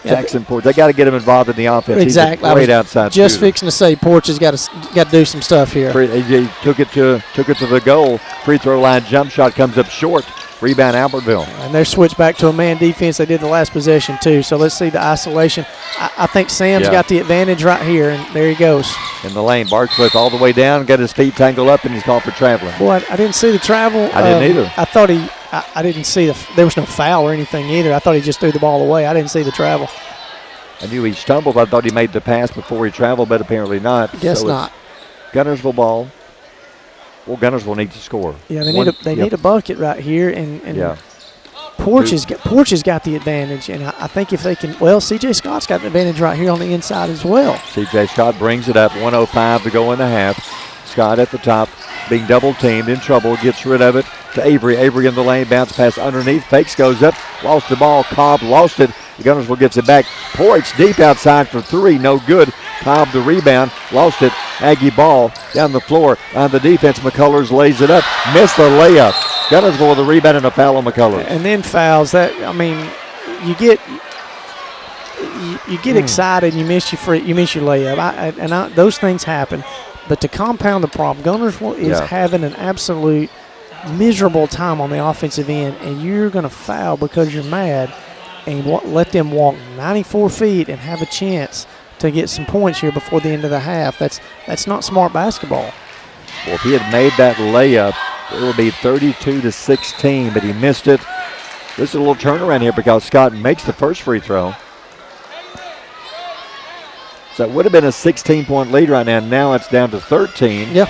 Yeah, Jackson Porch, they got to get him involved in the offense. Exactly. He's a great outside just shooter. Fixing to say Porch has got to do some stuff here. He took it to the goal. Free throw line jump shot comes up short. Rebound Albertville. And they're switched back to a man defense. They did the last possession too. So let's see the isolation. I think Sam's got the advantage right here, and there he goes. In the lane, Barcliffe all the way down, got his feet tangled up, and he's called for traveling. Boy, I didn't see the travel. I didn't either. I thought I didn't see there was no foul or anything either. I thought he just threw the ball away. I didn't see the travel. I knew he stumbled. I thought he made the pass before he traveled, but apparently not. Guess not. Guntersville ball. Well, Guntersville needs to score. Yeah, they need a bucket right here, and Porch has got the advantage, and I think if they can, C.J. Scott's got the advantage right here on the inside as well. C.J. Scott brings it up, 1:05 to go in the half. Scott at the top, being double teamed, in trouble, gets rid of it to Avery. Avery in the lane, bounce pass underneath, fakes, goes up, lost the ball. Cobb lost it. Guntersville gets it back. Porch deep outside for three, no good. Cobb the rebound, lost it. Aggie ball down the floor on the defense. McCullers lays it up, missed the layup. Guntersville with a rebound and a foul on McCullers. And then fouls. You get excited, you miss your layup. Those things happen. But to compound the problem, Guntersville is having an absolute miserable time on the offensive end, and you're going to foul because you're mad, and let them walk 94 feet and have a chance to get some points here before the end of the half. That's not smart basketball. Well, if he had made that layup, it would be 32-16, but he missed it. This is a little turnaround here because Scott makes the first free throw. So it would have been a 16-point lead right now. Now it's down to 13. Yeah.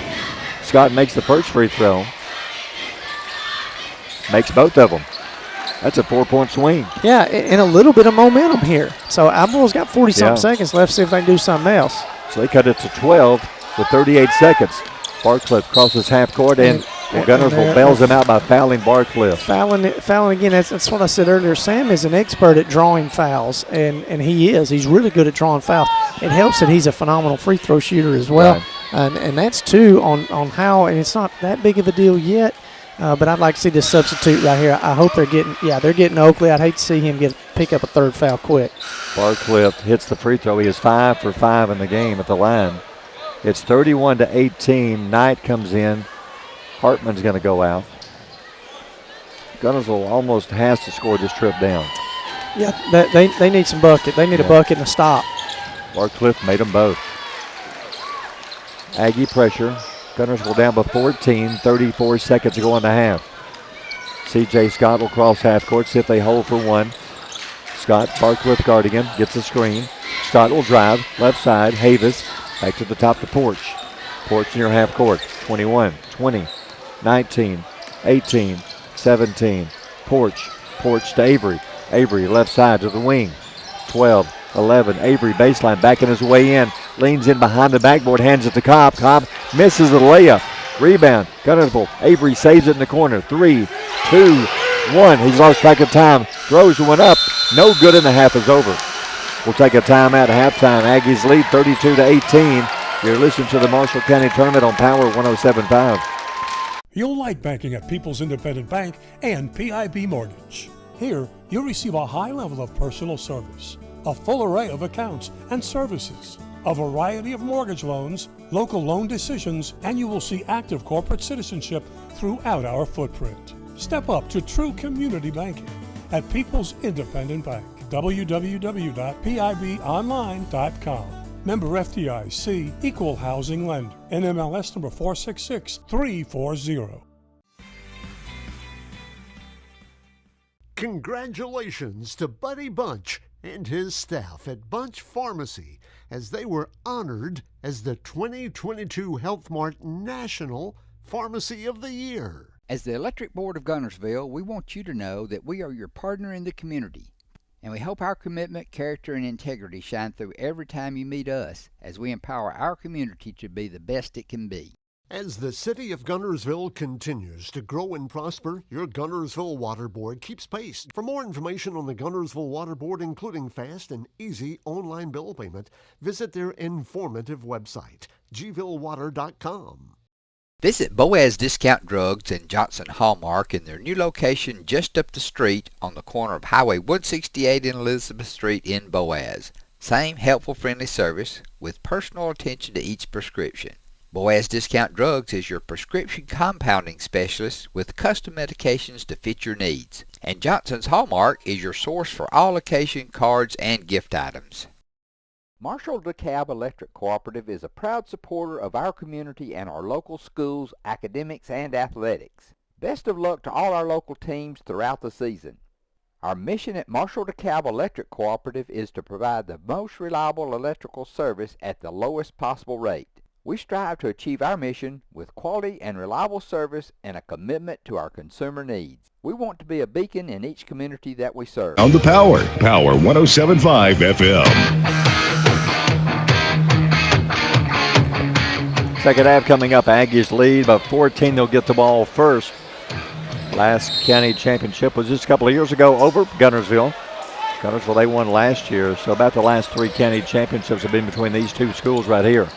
Scott makes the first free throw. Makes both of them. That's a 4-point swing. Yeah, and a little bit of momentum here. So Albertville's got 40-something seconds left. See if they can do something else. So they cut it to 12 with 38 seconds. Barcliffe crosses half court, and Guntersville bails him out by fouling Barcliffe. Fouling again. That's what I said earlier. Sam is an expert at drawing fouls, and he is. He's really good at drawing fouls. It helps that he's a phenomenal free throw shooter as well. Right. And that's too on how, and it's not that big of a deal yet. But I'd like to see this substitute right here. I hope they're getting Oakley. I'd hate to see him pick up a third foul quick. Barcliffe hits the free throw. He is 5 for 5 in the game at the line. It's 31-18. Knight comes in. Hartman's going to go out. Guntersville almost has to score this trip down. Yeah, they need some bucket. They need a bucket and a stop. Barcliffe made them both. Aggie pressure. Guntersville down by 14, 34 seconds to go in the half. C.J. Scott will cross half court, see if they hold for one. Scott, Barcliff guarding him, gets a screen. Scott will drive, left side, Havis, back to the top of the Porch. Porch near half court, 21, 20, 19, 18, 17. Porch to Avery. Avery left side to the wing, 12, 11. Avery baseline, backing his way in, leans in behind the backboard, hands it to Cobb. Cobb misses the layup. Rebound, Guntersville. Avery saves it in the corner. 3, 2, 1. He's lost track of time. Throws one up. No good, and the half is over. We'll take a timeout at halftime. Aggies lead 32-18. You're listening to the Marshall County Tournament on Power 107.5. You'll like banking at People's Independent Bank and PIB Mortgage. Here, you'll receive a high level of personal service, a full array of accounts and services, a variety of mortgage loans, local loan decisions, and you will see active corporate citizenship throughout our footprint. Step up to true community banking at People's Independent Bank. www.pibonline.com. Member FDIC, Equal Housing Lender. NMLS number 466340. Congratulations to Buddy Bunch and his staff at Bunch Pharmacy as they were honored as the 2022 Health Mart National Pharmacy of the Year. As the Electric Board of Guntersville, we want you to know that we are your partner in the community, and we hope our commitment, character, and integrity shine through every time you meet us as we empower our community to be the best it can be. As the city of Guntersville continues to grow and prosper, your Guntersville Water Board keeps pace. For more information on the Guntersville Water Board, including fast and easy online bill payment, visit their informative website, gvillewater.com. Visit Boaz Discount Drugs and Johnson Hallmark in their new location just up the street on the corner of Highway 168 and Elizabeth Street in Boaz. Same helpful, friendly service with personal attention to each prescription. Boaz Discount Drugs is your prescription compounding specialist with custom medications to fit your needs. And Johnson's Hallmark is your source for all occasion cards and gift items. Marshall DeKalb Electric Cooperative is a proud supporter of our community and our local schools, academics, and athletics. Best of luck to all our local teams throughout the season. Our mission at Marshall DeKalb Electric Cooperative is to provide the most reliable electrical service at the lowest possible rate. We strive to achieve our mission with quality and reliable service and a commitment to our consumer needs. We want to be a beacon in each community that we serve. On the Power 107.5 FM. Second half coming up. Aggies lead by 14. They'll get the ball first. Last county championship was just a couple of years ago over Guntersville. Guntersville, they won last year, so about the last 3 county championships have been between these two schools right here.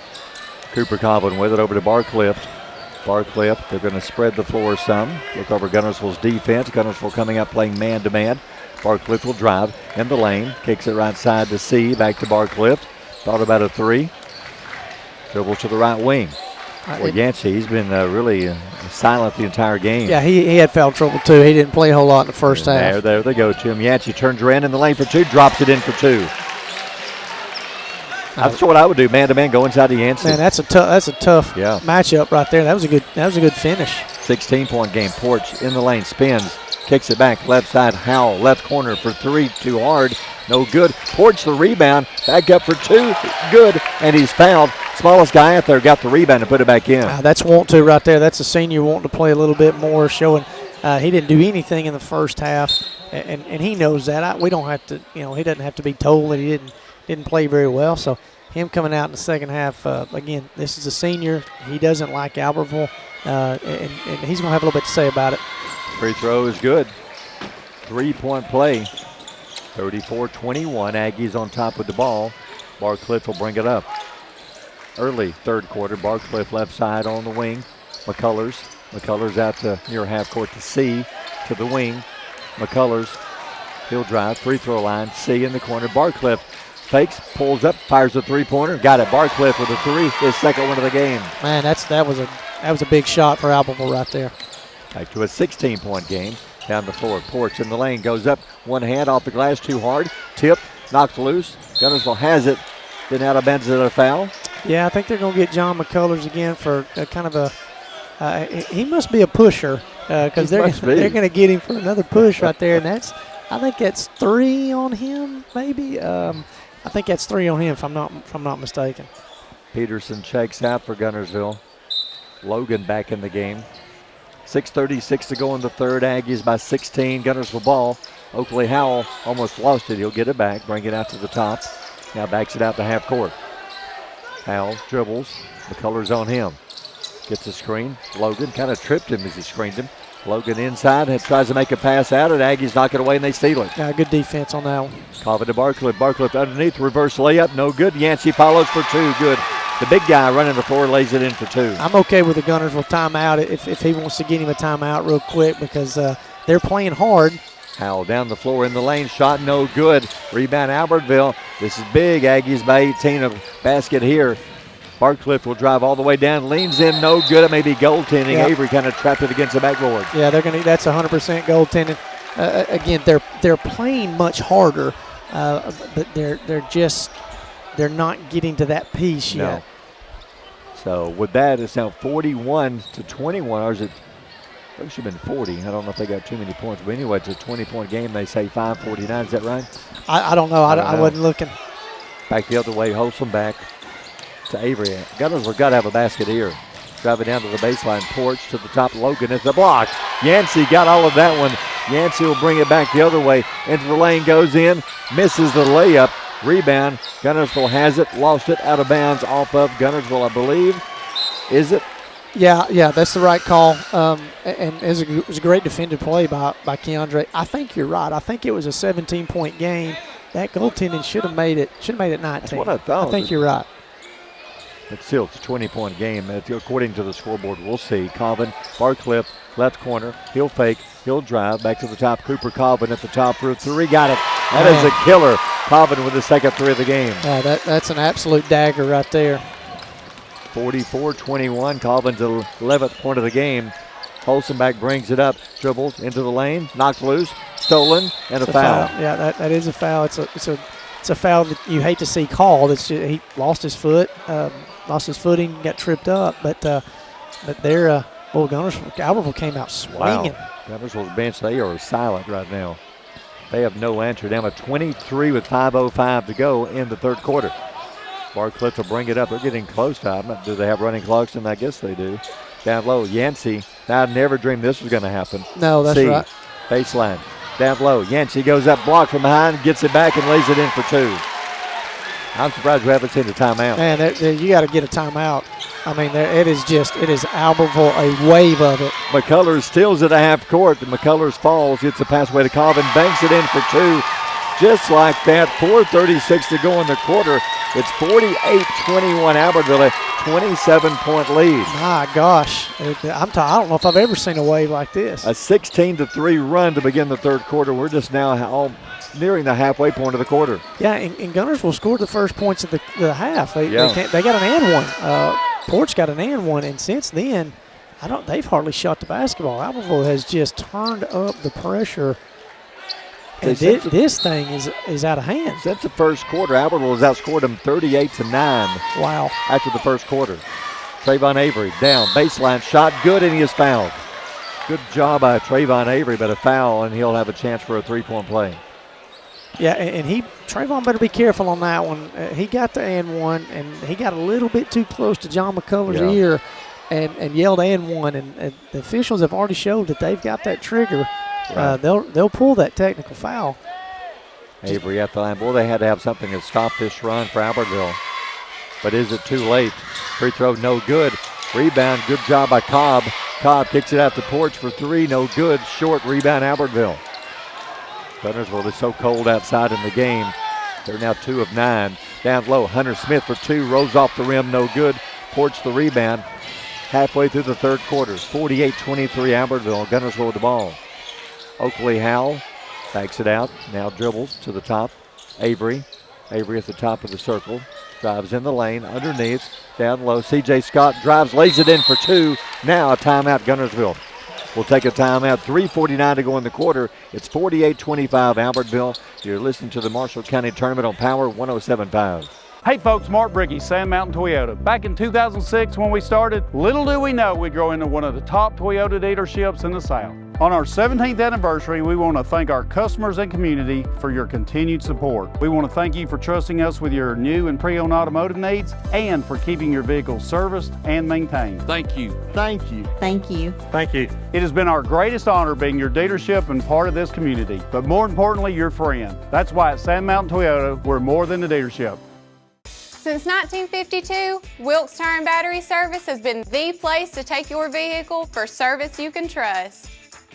Cooper Coblin with it over to Barcliff. Barcliff, they're going to spread the floor some. Look over Guntersville's defense. Guntersville coming up playing man-to-man. Barcliff will drive in the lane. Kicks it right side to C. Back to Barcliff. Thought about a 3. Dribbles to the right wing. Well, Yancey, he's been really silent the entire game. Yeah, he had foul trouble too. He didn't play a whole lot in the first half. There they go to him. Yancey turns around in the lane for 2, drops it in for 2. That's what I would do, man-to-man, go inside the Yancey. Man, that's a tough matchup right there. That was a good finish. 16-point game. Porch in the lane, spins, kicks it back, left side. Howell, left corner for 3, too hard, no good. Porch the rebound, back up for 2, good, and he's fouled. Smallest guy out there got the rebound and put it back in. That's want to right there. That's a senior wanting to play a little bit more, showing he didn't do anything in the first half, and he knows that. We don't have to, he doesn't have to be told that he didn't play very well. So him coming out in the second half, again, this is a senior. He doesn't like Albertville, and he's going to have a little bit to say about it. Free throw is good. 3-point play. 34-21. Aggies on top with the ball. Barcliff will bring it up. Early third quarter. Barcliff left side on the wing. McCullers out to near half court to C to the wing. McCullers, he'll drive. Free throw line. C in the corner. Barcliff fakes, pulls up, fires a 3-pointer. Got it. Barcliff with a 3. His second one of the game. Man, that was a big shot for Albertville right there. Back to a 16-point game. Down the floor. Porch in the lane. Goes up. One hand off the glass too hard. Tip. Knocked loose. Guntersville has it. Then out of bounds. Is it a foul? Yeah, I think they're going to get John McCullers again for kind of a he must be a pusher because they're going to get him for another push right there, and I think that's 3 on him maybe. I think that's 3 on him if I'm not mistaken. Peterson checks out for Guntersville. Logan back in the game. 6:36 to go in the third. Aggies by 16. Guntersville ball. Oakley Howell almost lost it. He'll get it back, bring it out to the top. Now backs it out to half court. Howell dribbles. McCullers on him. Gets a screen. Logan kind of tripped him as he screened him. Logan inside tries to make a pass out. And Aggies knock it away and they steal it. Yeah, good defense on that one. Colvin to Barcliffe. Barcliffe underneath. Reverse layup. No good. Yancey follows for 2. Good. The big guy running the floor lays it in for 2. I'm okay with the Guntersville timeout if he wants to get him a timeout real quick because they're playing hard. Howell down the floor in the lane. Shot no good. Rebound Albertville. This is big. Aggies by 18. A basket here. Barcliffe will drive all the way down. Leans in. No good. It may be goaltending. Yep. Avery kind of trapped it against the backboard. Yeah, that's 100% goaltending. Again, they're playing much harder, but they're not getting to that piece yet. No. So with that, it's now 41-21. Or is it? It should have been 40. I don't know if they got too many points. But anyway, it's a 20-point game. They say 5:49. Is that right? I don't know. I wasn't looking. Back the other way. Holsom back to Avery. Guntersville got to have a basket here. Driving down to the baseline. Porch to the top. Logan at the block. Yancey got all of that one. Yancey will bring it back the other way. Into the lane. Goes in. Misses the layup. Rebound. Guntersville has it. Lost it out of bounds off of Guntersville, I believe. Is it? Yeah, that's the right call. And it was a great defended play by Keandre. I think you're right. I think it was a 17-point game. That goaltending should have made it 19. That's what I thought. I think you're right. But still, it's a 20-point game. According to the scoreboard, we'll see. Colvin, Barcliffe, left corner. He'll fake. He'll drive. Back to the top. Cooper Colvin at the top for 3. Got it. That is a killer. Colvin with the second 3 of the game. That's an absolute dagger right there. 44-21. Colvin's 11th point of the game. Holzenbach brings it up. Dribbles into the lane. Knocked loose. Stolen. And a foul. Yeah, that is a foul. It's a foul that you hate to see called. He lost his foot. Lost his footing. Got tripped up. But they're Albertville came out swinging. Wow. Guntersville's bench, they are silent right now. They have no answer. Down at 23 with 5:05 to go in the third quarter. Barcliffe will bring it up. They're getting close to it. Do they have running clocks? And I guess they do. Down low, Yancey. I never dreamed this was going to happen. No, that's right. Baseline. Down low. Yancey goes up, blocked from behind, gets it back and lays it in for 2. I'm surprised we haven't seen a timeout. Man, you got to get a timeout. I mean, it is Albertville, a wave of it. McCullers steals it at half court. McCullers falls, gets a pass away to Colvin, banks it in for 2. Just like that, 4:36 to go in the quarter. It's 48-21 Albertville, a 27-point lead. My gosh, I don't know if I've ever seen a wave like this. A 16-3 run to begin the third quarter. We're just now nearing the halfway point of the quarter. Yeah, and Guntersville scored the first points of the half. They got an and one. Porch got an and one, and since then, they've hardly shot the basketball. Albertville has just turned up the pressure. And this thing is out of hand. Since the first quarter, Albertville has outscored them 38-9. Wow. After the first quarter. Trayvon Avery down, baseline shot, good, and he is fouled. Good job by Trayvon Avery, but a foul, and he'll have a chance for a 3-point play. Yeah, and Trayvon better be careful on that one. He got the and one, and he got a little bit too close to John McCullers' ear and yelled and one, and the officials have already showed that they've got that trigger. Right. They'll pull that technical foul. Avery at the line. Boy, they had to have something to stop this run for Albertville. But is it too late? Free throw, no good. Rebound, good job by Cobb. Cobb kicks it out to Porch for 3, no good. Short rebound, Albertville. Guntersville is so cold outside in the game. They're now 2 of 9. Down low, Hunter Smith for 2, rolls off the rim, no good. Porch the rebound. Halfway through the third quarter, 48-23 Albertville. Guntersville with the ball. Oakley Howell backs it out, now dribbles to the top. Avery at the top of the circle, drives in the lane, underneath, down low. C.J. Scott drives, lays it in for 2. Now a timeout, Guntersville. We'll take a timeout, 3:49 to go in the quarter. It's 48-25 Albertville. You're listening to the Marshall County Tournament on Power 107.5. Hey folks, Mark Bricky, Sand Mountain Toyota. Back in 2006 when we started, little do we know we'd grow into one of the top Toyota dealerships in the South. On our 17th anniversary, we want to thank our customers and community for your continued support. We want to thank you for trusting us with your new and pre-owned automotive needs and for keeping your vehicles serviced and maintained. Thank you. Thank you. Thank you. Thank you. It has been our greatest honor being your dealership and part of this community, but more importantly, your friend. That's why at Sand Mountain Toyota, we're more than a dealership. Since 1952, Wilkes Tire and Battery Service has been the place to take your vehicle for service you can trust.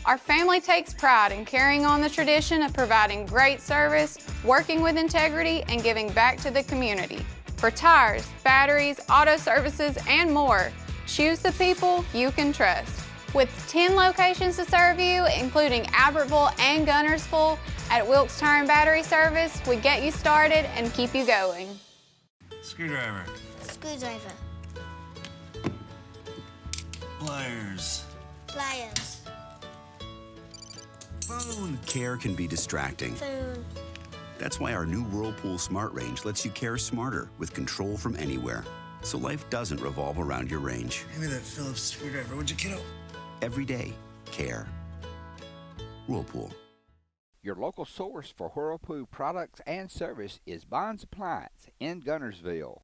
Our family takes pride in carrying on the tradition of providing great service, working with integrity, and giving back to the community. For tires, batteries, auto services, and more, choose the people you can trust. With 10 locations to serve you, including Albertville and Guntersville, at Wilkes Tire and Battery Service, we get you started and keep you going. Screwdriver. Screwdriver. Pliers. Pliers. Phone. Care can be distracting. Phone. That's why our new Whirlpool Smart Range lets you care smarter with control from anywhere. So life doesn't revolve around your range. Give me that Phillips screwdriver, would you, kiddo? Every day, care. Whirlpool. Your local source for Whirlpool products and service is Bond's Appliance in Guntersville.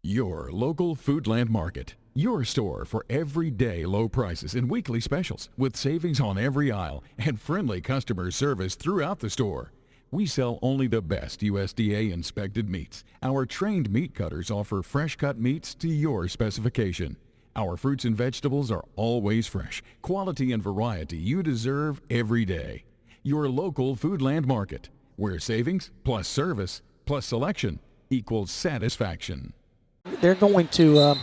Your local Foodland Market. Your store for everyday low prices and weekly specials with savings on every aisle and friendly customer service throughout the store. We sell only the best USDA inspected meats. Our trained meat cutters offer fresh cut meats to your specification. Our fruits and vegetables are always fresh, quality and variety you deserve every day. Your local Foodland Market, where savings plus service plus selection equals satisfaction. They're going to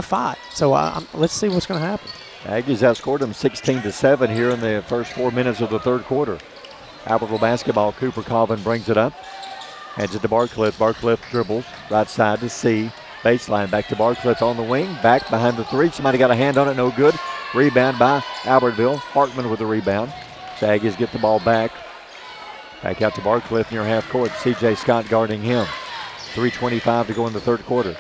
fight. So let's see what's going to happen. Aggies outscored them 16-7 here in the first 4 minutes of the third quarter. Albertville basketball. Cooper Colvin brings it up, hands it to Barcliff. Barcliff dribbles right side to C. Baseline back to Barcliff on the wing. Back behind the three. Somebody got a hand on it. No good. Rebound by Albertville. Hartman with the rebound. The Aggies get the ball back. Back out to Barcliff near half court. C.J. Scott guarding him. 3:25 to go in the third quarter.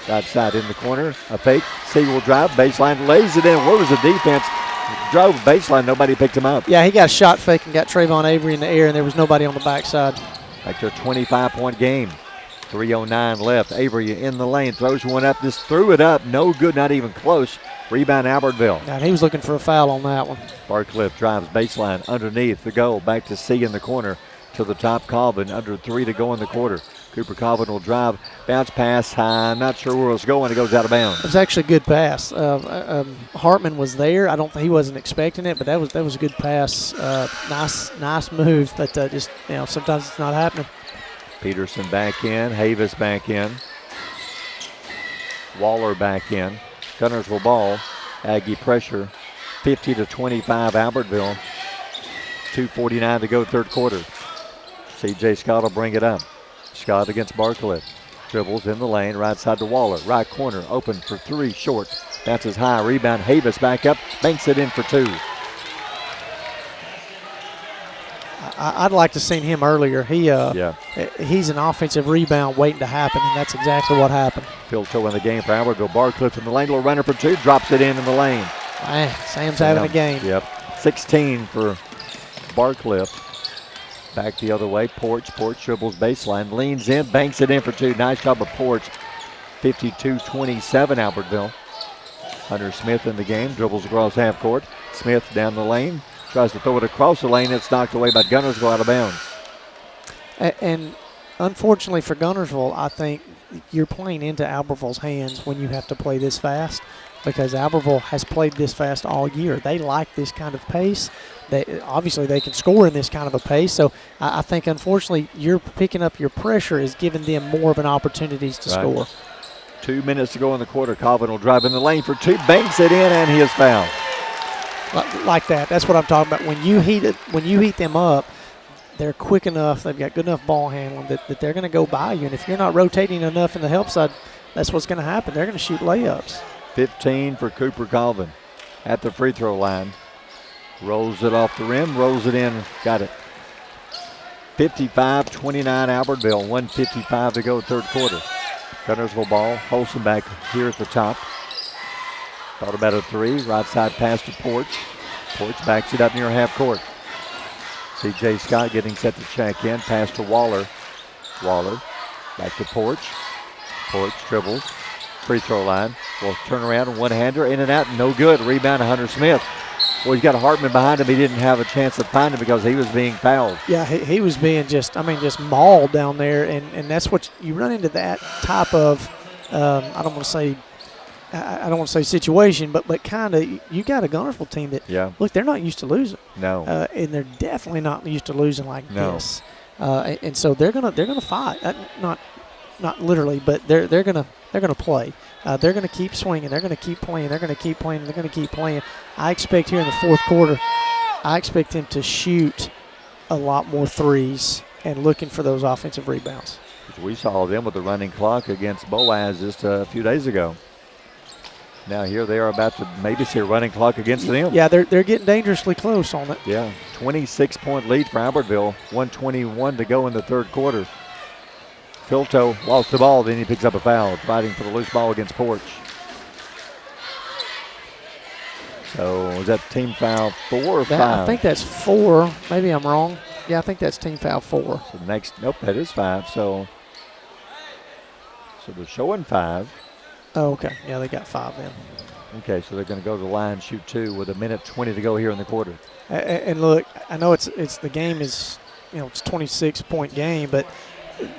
Right side in the corner. A fake. C will drive. Baseline. Lays it in. Where was the defense? Drove baseline. Nobody picked him up. Yeah, he got a shot fake and got Trayvon Avery in the air, and there was nobody on the backside. Back to a 25-point game. 3:09 left. Avery in the lane. Throws one up. Just threw it up. No good. Not even close. Rebound Albertville. And he was looking for a foul on that one. Barcliff drives baseline underneath the goal. Back to C in the corner to the top. Colvin under 3 to go in the quarter. Cooper Colvin will drive. Bounce pass high. Not sure where it's going. It goes out of bounds. It was actually a good pass. Hartman was there. I don't think he wasn't expecting it, but that was a good pass. Nice move. But just sometimes it's not happening. Peterson back in. Havis back in. Waller back in. Guntersville ball. Aggie pressure. 50-25 Albertville. 2:49 to go third quarter. C.J. Scott will bring it up. Scott against Barcliff. Dribbles in the lane. Right side to Waller. Right corner. Open for 3. Short. Bounces high. Rebound. Havis back up. Banks it in for 2. I'd like to seen him earlier. He's an offensive rebound waiting to happen, and that's exactly what happened. Field toe in the game for Albertville. Barcliff in the lane. Little runner for 2. Drops it in the lane. Man, Sam's having a game. Yep. 16 for Barcliff. Back the other way. Porch dribbles baseline. Leans in. Banks it in for 2. Nice job of Porch. 52-27 Albertville. Hunter Smith in the game. Dribbles across half court. Smith down the lane. Tries to throw it across the lane. It's knocked away by Guntersville out of bounds. And unfortunately for Guntersville, I think you're playing into Albertville's hands when you have to play this fast, because Albertville has played this fast all year. They like this kind of pace. Obviously, they can score in this kind of a pace. So I think, unfortunately, you're picking up your pressure is giving them more of an opportunities to score. 2 minutes to go in the quarter. Colvin will drive in the lane for 2. Banks it in, and he is fouled. Like that. That's what I'm talking about. When you heat them up, they're quick enough. They've got good enough ball handling that they're going to go by you. And if you're not rotating enough in the help side, that's what's going to happen. They're going to shoot layups. 15 for Cooper Colvin at the free throw line. Rolls it off the rim, rolls it in, got it. 55-29 Albertville, 1:55 to go third quarter. Guntersville ball. Holson back here at the top. Thought about a three. Right side pass to Porch. Porch backs it up near half court. C.J. Scott getting set to check in. Pass to Waller. Waller back to Porch. Porch dribbles. Free throw line. Will turn around and one-hander. In and out. No good. Rebound to Hunter Smith. Well, he's got Hartman behind him. He didn't have a chance to find him because he was being fouled. Yeah, he was being just mauled down there, and that's what you run into, that type of I don't want to say situation, but kind of, you got a Guntersville team that, look, they're not used to losing. No. And they're definitely not used to losing like this. And so they're gonna fight. Not literally, but they're gonna play. They're gonna keep swinging. They're gonna keep playing. They're gonna keep playing. They're gonna keep playing. I expect here in the fourth quarter, I expect them to shoot a lot more threes and looking for those offensive rebounds. We saw them with the running clock against Boaz just a few days ago. Now here they are about to maybe see a running clock against them. Yeah, they're getting dangerously close on it. Yeah, 26-point lead for Albertville. 1:21 to go in the third quarter. Filto lost the ball, then he picks up a foul, fighting for the loose ball against Porch. So is that team foul 4 or 5? I think that's 4. Maybe I'm wrong. Yeah, I think that's team foul 4. So nope, that is 5. So they're showing 5. Oh, okay. Yeah, they got 5 then. Okay, so they're going to go to the line, shoot 2 with 1:20 to go here in the quarter. And look, I know it's the game is, it's a 26-point game, but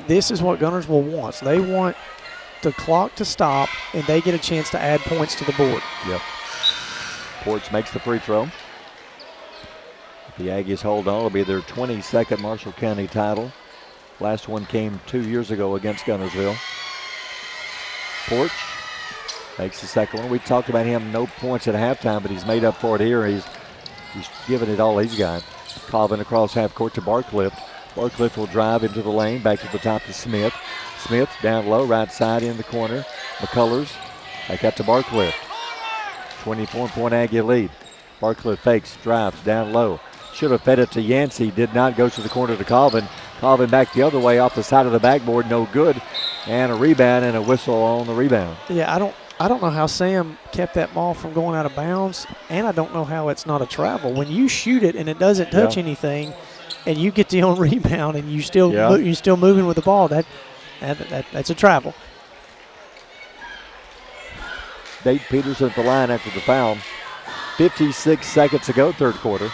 this is what Guntersville wants. They want the clock to stop, and they get a chance to add points to the board. Yep. Porch makes the free throw. If the Aggies hold on, it'll be their 22nd Marshall County title. Last one came 2 years ago against Guntersville. Porch makes the second one. We talked about him, no points at halftime, but he's made up for it here. He's given it all he's got. Colvin across half court to Barcliffe. Barcliffe will drive into the lane, back to the top to Smith. Smith down low, right side in the corner. McCullers back out to Barcliffe. 24-point Aggie lead. Barcliffe fakes, drives down low. Should have fed it to Yancey, did not. Goes to the corner to Colvin. Colvin back the other way off the side of the backboard, no good. And a rebound and a whistle on the rebound. Yeah, I don't know how Sam kept that ball from going out of bounds, and I don't know how it's not a travel. When you shoot it and it doesn't touch anything, and you get the own rebound and you're still moving with the ball, that's a travel. Nate Peterson at the line after the foul. 56 seconds to go, third quarter.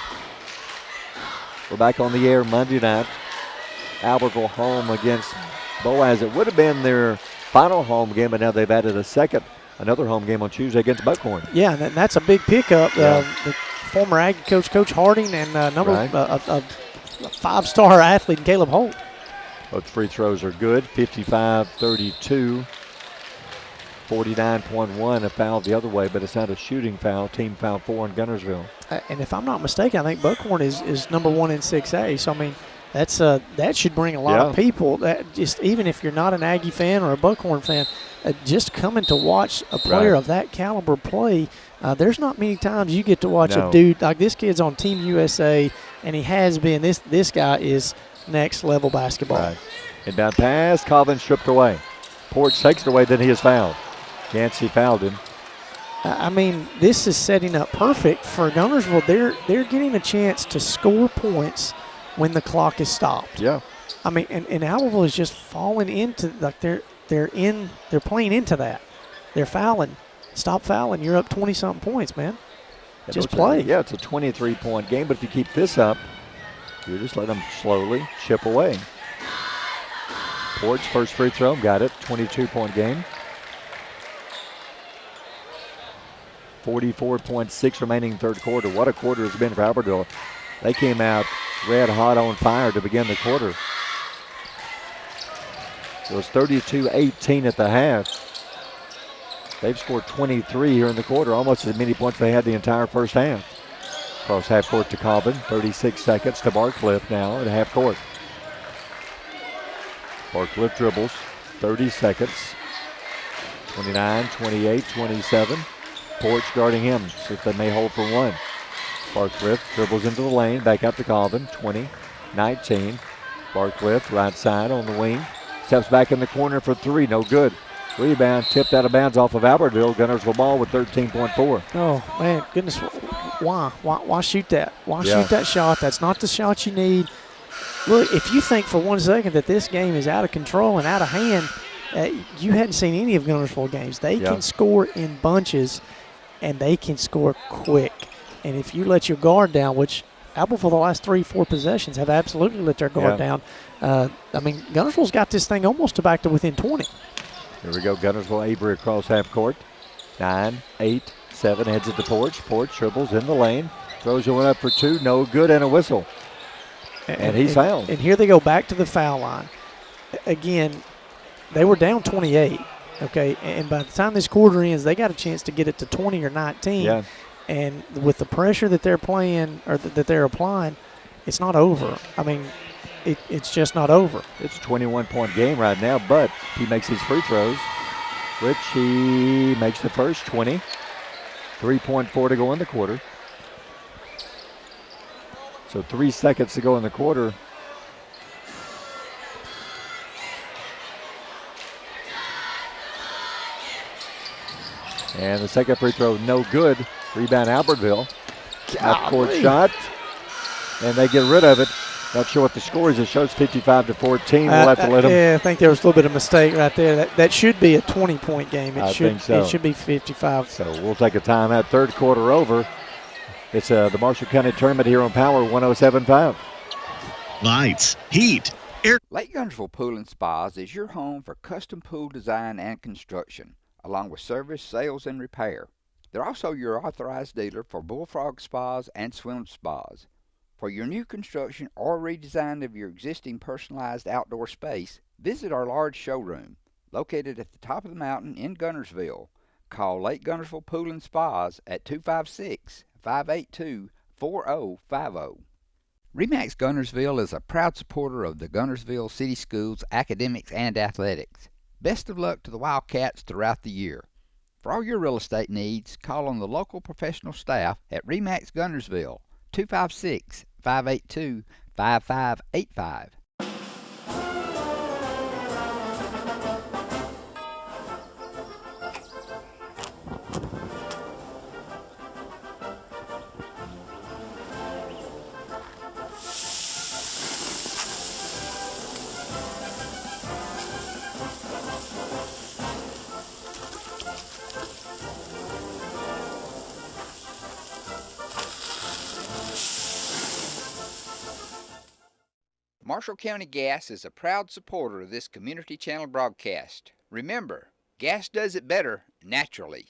We're back on the air Monday night. Albertville home against Boaz. It would have been their final home game, but now they've added another home game on Tuesday against Buckhorn. Yeah, and that's a big pickup. The former Aggie Coach Harding, and a five-star athlete, Caleb Holt. Both free throws are good. 55-32. 49.1, a foul the other way, but it's not a shooting foul. Team foul 4 in Guntersville. And if I'm not mistaken, I think Buckhorn is number 1 in 6A. So, I mean, that should bring a lot of people. That just, even if you're not an Aggie fan or a Buckhorn fan, just coming to watch a player of that caliber play, there's not many times you get to watch a dude like this. Kid's on Team USA, and he has been. This guy is next level basketball. Right. And down pass, Colvin stripped away. Porch takes it away, then he is fouled. Yancey fouled him. I mean, this is setting up perfect for Guntersville. They're getting a chance to score points when the clock is stopped. Yeah. I mean, and Albertville is just falling into, like, they're playing into that. They're fouling. Stop fouling. You're up 20-something points, man. Just play. It's a 23-point game, but if you keep this up, you just let them slowly chip away. Porch, first free throw, got it. 22-point game. 44.6 remaining third quarter. What a quarter it's been for Albertville. They came out red hot on fire to begin the quarter. It was 32-18 at the half. They've scored 23 here in the quarter, almost as many points they had the entire first half. Cross half court to Colvin, 36 seconds to Barcliffe now at half court. Barcliffe dribbles, 30 seconds. 29, 28, 27. Porch guarding him, so they may hold for one. Barcliffe dribbles into the lane, back out to Colvin, 20, 19. Barcliffe right side on the wing. Steps back in the corner for three. No good. Rebound tipped out of bounds off of Albertville. Guntersville ball with 13.4. Oh, man, goodness. Why shoot that? Why Yeah. shoot that shot? That's not the shot you need. Look, if you think for 1 second that this game is out of control and out of hand, you hadn't seen any of Guntersville games. They can score in bunches, and they can score quick. And if you let your guard down, which Albertville the last 3-4 possessions have absolutely let their guard down. Guntersville's got this thing almost back to within 20. Here we go. Guntersville, Avery across half court. 9, 8, 7, heads at the porch. Porch dribbles in the lane. Throws one up for two. No good, and a whistle. And he's fouled. And here they go back to the foul line. Again, they were down 28, okay? And by the time this quarter ends, they got a chance to get it to 20 or 19. Yeah. And with the pressure that they're playing or that they're applying, it's not over. I mean, it's just not over. It's a 21-point game right now, but he makes his free throws, which he makes the first 20. 3.4 to go in the quarter. So 3 seconds to go in the quarter. And the second free throw, no good. Rebound Albertville. Half-court shot. And they get rid of it. Not sure what the score is. It shows 55-14. We'll have to let them. Yeah, I think there was a little bit of mistake right there. That should be a 20-point game. I think so. It should be 55. So we'll take a timeout. Third quarter over. It's the Marshall County Tournament here on Power 107.5. Lights, heat, air. Lake Guntersville Pool and Spas is your home for custom pool design and construction, along with service, sales, and repair. They're also your authorized dealer for bullfrog spas and swim spas. For your new construction or redesign of your existing personalized outdoor space, visit our large showroom, located at the top of the mountain in Guntersville. Call Lake Guntersville Pool and Spas at 256-582-4050. RE/MAX Guntersville is a proud supporter of the Guntersville City Schools academics and athletics. Best of luck to the Wildcats throughout the year. For all your real estate needs, call on the local professional staff at RE/MAX Guntersville, 256-582-5585. Marshall County Gas is a proud supporter of this community channel broadcast. Remember, gas does it better naturally.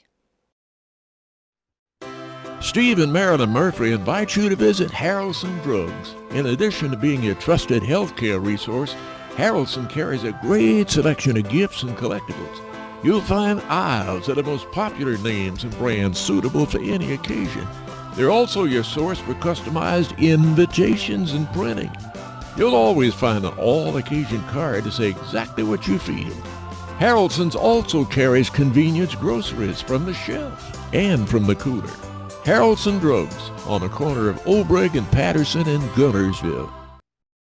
Steve and Marilyn Murphy invite you to visit Harrelson Drugs. In addition to being your trusted healthcare resource, Harrelson carries a great selection of gifts and collectibles. You'll find aisles of the most popular names and brands suitable for any occasion. They're also your source for customized invitations and printing. You'll always find an all-occasion card to say exactly what you feel. Harrelson's also carries convenience groceries from the shelf and from the cooler. Harrelson Drugs on the corner of Obreg and Patterson in Guntersville.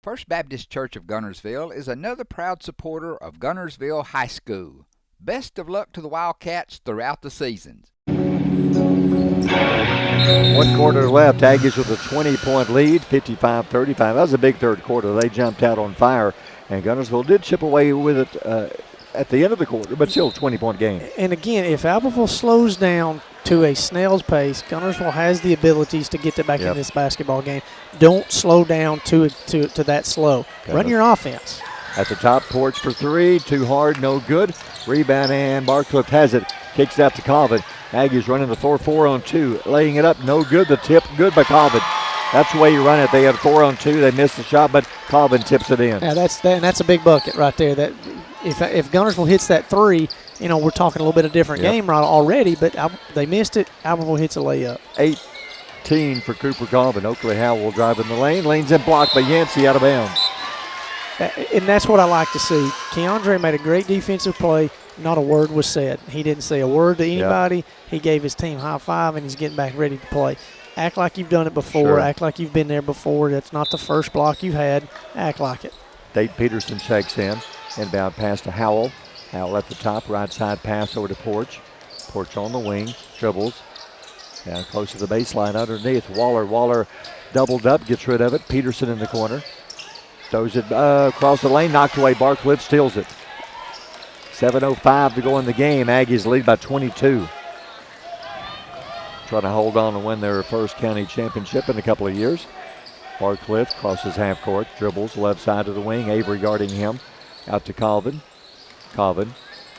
First Baptist Church of Guntersville is another proud supporter of Guntersville High School. Best of luck to the Wildcats throughout the seasons. 1 quarter left. Aggies with a 20-point lead, 55-35. That was a big third quarter. They jumped out on fire, and Guntersville did chip away with it at the end of the quarter, but still a 20-point game. And again, if Albertville slows down to a snail's pace, Guntersville has the abilities to get back in this basketball game. Don't slow down to that slow. Run your offense. At the top, Porch for three. Too hard, no good. Rebound, and Barcliffe has it. Kicks it out to Colvin. Aggies running the 4-4-on-2. Laying it up, no good. The tip, good by Colvin. That's the way you run it. They had 4-on-2. They missed the shot, but Colvin tips it in. Yeah, that's a big bucket right there. That if Guntersville hits that three, we're talking a little bit of different game right already, but they missed it. Albertville hits a layup. 18 for Cooper Colvin. Oakley Howell driving the lane. Lane's in blocked by Yancey out of bounds. And that's what I like to see. Keandre made a great defensive play. Not a word was said. He didn't say a word to anybody. Yep. He gave his team high five, and he's getting back ready to play. Act like you've done it before. Sure. Act like you've been there before. That's not the first block you've had. Act like it. Dave Peterson checks in. Inbound pass to Howell. Howell at the top, right side pass over to Porch. Porch on the wing, dribbles. Down close to the baseline underneath. Waller doubled up, gets rid of it. Peterson in the corner. Throws it across the lane, knocked away. Barcliffe steals it. 7:05 to go in the game. Aggies lead by 22. Trying to hold on to win their first county championship in a couple of years. Barcliffe crosses half court, dribbles left side of the wing. Avery guarding him. Out to Colvin. Colvin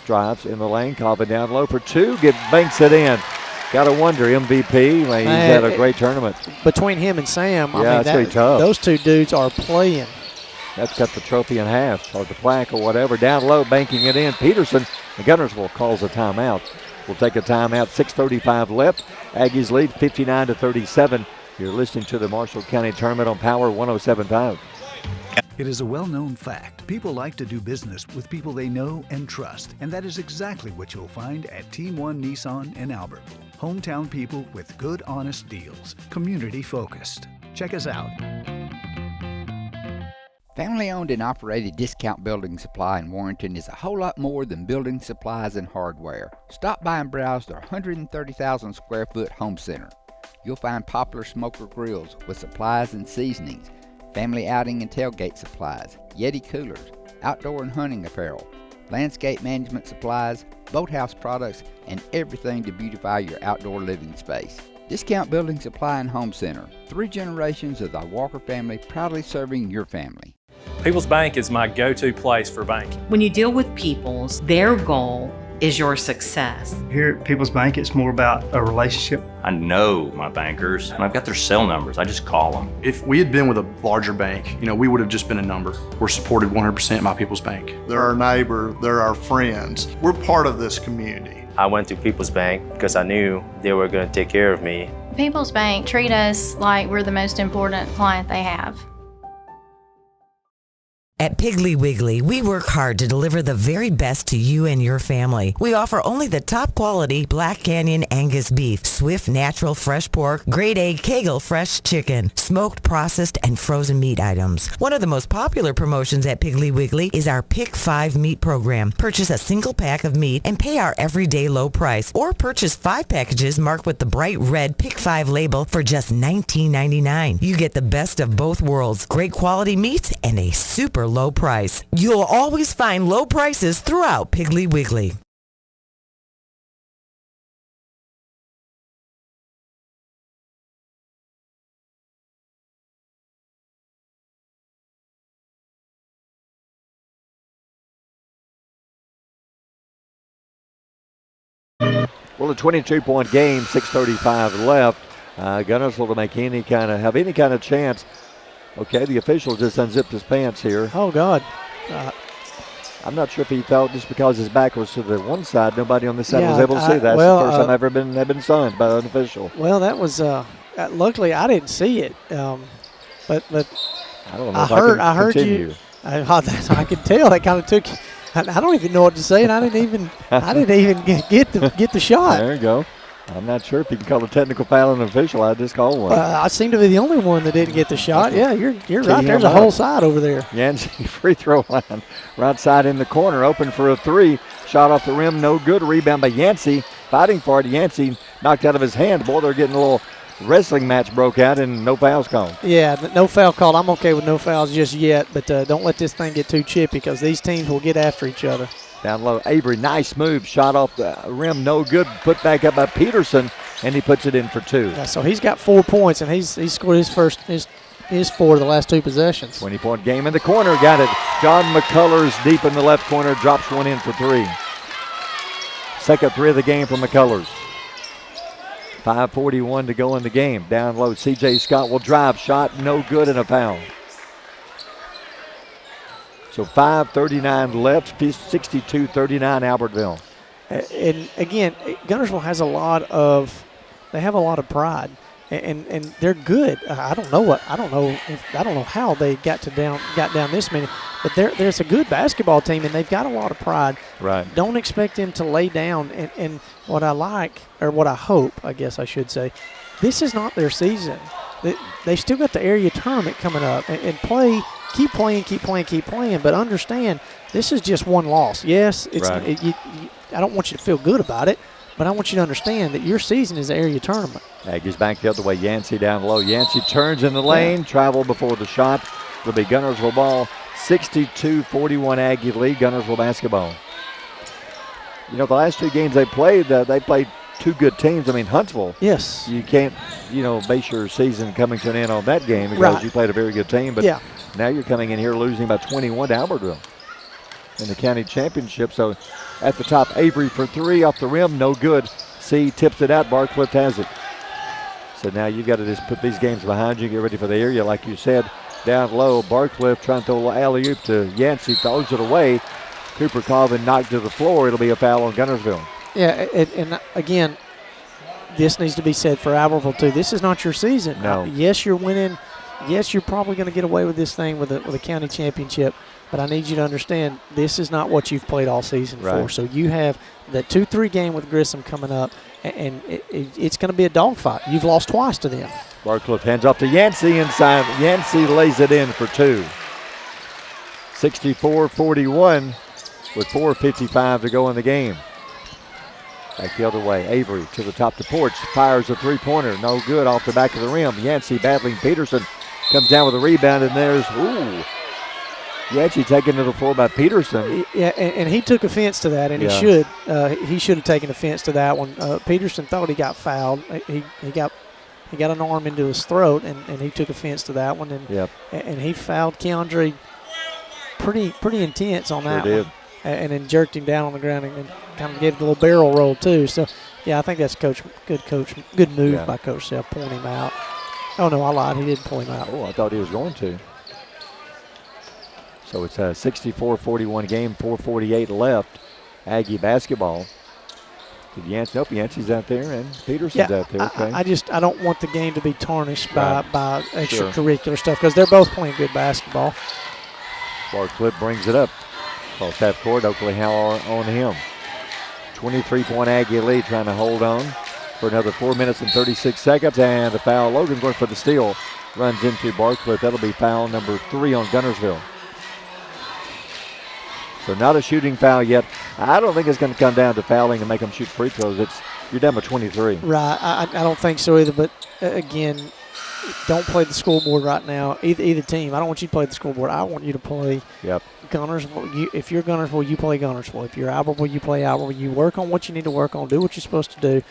drives in the lane. Colvin down low for two. Banks it in. Got to wonder, MVP. He's had a great tournament. Between him and Sam, that's pretty tough. Those two dudes are playing. That's cut the trophy in half, or the plaque or whatever. Down low, banking it in. Peterson, and Guntersville calls a timeout. We'll take a timeout. 6:35 left. Aggies lead 59-37. You're listening to the Marshall County Tournament on Power 107.5. It is a well-known fact. People like to do business with people they know and trust, and that is exactly what you'll find at Team One Nissan in Albertville. Hometown people with good, honest deals. Community-focused. Check us out. Family-owned and operated Discount Building Supply in Warrenton is a whole lot more than building supplies and hardware. Stop by and browse their 130,000 square foot home center. You'll find popular smoker grills with supplies and seasonings, family outing and tailgate supplies, Yeti coolers, outdoor and hunting apparel, landscape management supplies, boathouse products, and everything to beautify your outdoor living space. Discount Building Supply and Home Center. 3 generations of the Walker family proudly serving your family. People's Bank is my go-to place for banking. When you deal with People's, their goal is your success. Here at People's Bank, it's more about a relationship. I know my bankers, and I've got their cell numbers. I just call them. If we had been with a larger bank, we would have just been a number. We're supported 100% by People's Bank. They're our neighbor, they're our friends. We're part of this community. I went to People's Bank because I knew they were going to take care of me. People's Bank treat us like we're the most important client they have. At Piggly Wiggly, we work hard to deliver the very best to you and your family. We offer only the top quality Black Canyon Angus beef, Swift natural fresh pork, grade A Kegel fresh chicken, smoked, processed, and frozen meat items. One of the most popular promotions at Piggly Wiggly is our Pick 5 meat program. Purchase a single pack of meat and pay our everyday low price, or purchase 5 packages marked with the bright red Pick 5 label for just $19.99. You get the best of both worlds, great quality meats and a super low price. You'll always find low prices throughout Piggly Wiggly. Well, a 22-point game, 6:35 left. Guntersville to make any kind of chance. Okay, the official just unzipped his pants here. Oh, God. I'm not sure if he thought just because his back was to the one side, nobody on this side was able to see that. That's the first time I've ever been signed by an official. Well, that was luckily I didn't see it, but I don't know. I heard you. I could tell. That kind of took. I don't even know what to say, and I didn't even get the shot. There you go. I'm not sure if you can call a technical foul on an official. I just called one. I seem to be the only one that didn't get the shot. Yeah, you're right. There's a whole side over there. Yancey free throw line. Right side in the corner, open for a 3. Shot off the rim, no good. Rebound by Yancey. Fighting for it. Yancey knocked out of his hand. Boy, they're getting a little wrestling match broke out and no fouls called. Yeah, no foul called. I'm okay with no fouls just yet, but don't let this thing get too chippy because these teams will get after each other. Down low, Avery, nice move. Shot off the rim, no good. Put back up by Peterson, and he puts it in for 2. Yeah, so he's got 4 points, and he's scored his 4 of the last 2 possessions. 20-point game in the corner. Got it. John McCullers deep in the left corner, drops one in for 3. Second 3 of the game for McCullers. 5:41 to go in the game. Down low, C.J. Scott will drive. Shot, no good, and a foul. So 5:39 left, 62-39 Albertville. And again, Guntersville has a lot of pride, and they're good. I don't know how they got down this many, but there's a good basketball team, and they've got a lot of pride. Right. Don't expect them to lay down. And what I like, or what I hope, I guess I should say, this is not their season. They still got the area tournament coming up, and play keep playing, but understand this is just one loss. Yes, it's Right. I don't want you to feel good about it, but I want you to understand that your season is the area tournament. Aggies back the other way. Yancey down low. Yancey turns in the lane, travel before the shot. It'll be Guntersville ball. 62-41 Aggie lead. Guntersville basketball. You know, the last two games they played two good teams. I mean, Huntsville. Yes. You can't, base your season coming to an end on that game because you played a very good team. But now you're coming in here losing by 21 to Albertville in the county championship. So at the top, Avery for three off the rim, no good. C tips it out. Barcliff has it. So now you got to just put these games behind you, get ready for the area, like you said. Down low, Barcliff trying to throw alley-oop to Yancey, throws it away. Cooper Colvin knocked to the floor. It'll be a foul on Guntersville. Yeah, and again, this needs to be said for Albertville too. This is not your season. No. Yes, you're winning. Yes, you're probably going to get away with this thing with a county championship. But I need you to understand this is not what you've played all season for. So you have the 2-3 game with Grissom coming up, and it's going to be a dogfight. You've lost twice to them. Barcliff hands off to Yancey inside. Yancey lays it in for two. 64-41 with 4:55 to go in the game. Back the other way, Avery to the top to Porch, fires a three-pointer, no good off the back of the rim. Yancey battling Peterson, comes down with a rebound, and there's, Yancey taken to the floor by Peterson. Yeah, and he took offense to that, and he should. He should have taken offense to that one. Peterson thought he got fouled. He got an arm into his throat, and he took offense to that one, and he fouled Keandre pretty intense on that one. And then jerked him down on the ground and kind of gave the little barrel roll too. So, yeah, I think that's good move by Coach Self, pulling him out. Oh, no, I lied. He didn't pull him out. Oh, I thought he was going to. So it's a 64-41 game, 4:48 left. Aggie basketball. Did Yancey? Nope, Yancey's out there and Peterson's out there. Okay. I don't want the game to be tarnished by extracurricular stuff because they're both playing good basketball. Barcliff brings it up. Cross half court, Oakley Howell on him. 23-point Aggie lead, trying to hold on for another 4 minutes and 36 seconds. And the foul, Logan going for the steal. Runs into Barcliff. That'll be foul number 3 on Guntersville. So not a shooting foul yet. I don't think it's going to come down to fouling and make them shoot free throws. You're down by 23. Right, I don't think so either. But again, don't play the scoreboard right now. Either team. I don't want you to play the scoreboard. I want you to play Guntersville. If you're Guntersville, you play Guntersville. If you're Albertville, you play Albertville. You work on what you need to work on. Do what you're supposed to do.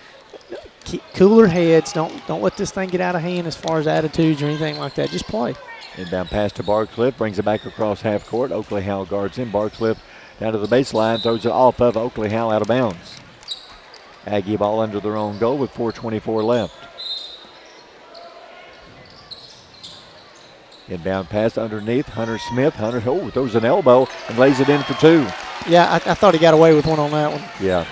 Keep cooler heads. Don't let this thing get out of hand as far as attitudes or anything like that. Just play. Inbound pass to Barcliff. Brings it back across half court. Oakley Howell guards in. Barcliff down to the baseline. Throws it off of Oakley Howell out of bounds. Aggie ball under their own goal with 4:24 left. Inbound pass underneath. Hunter Smith. Hunter throws an elbow and lays it in for two. Yeah, I thought he got away with one on that one. Yeah.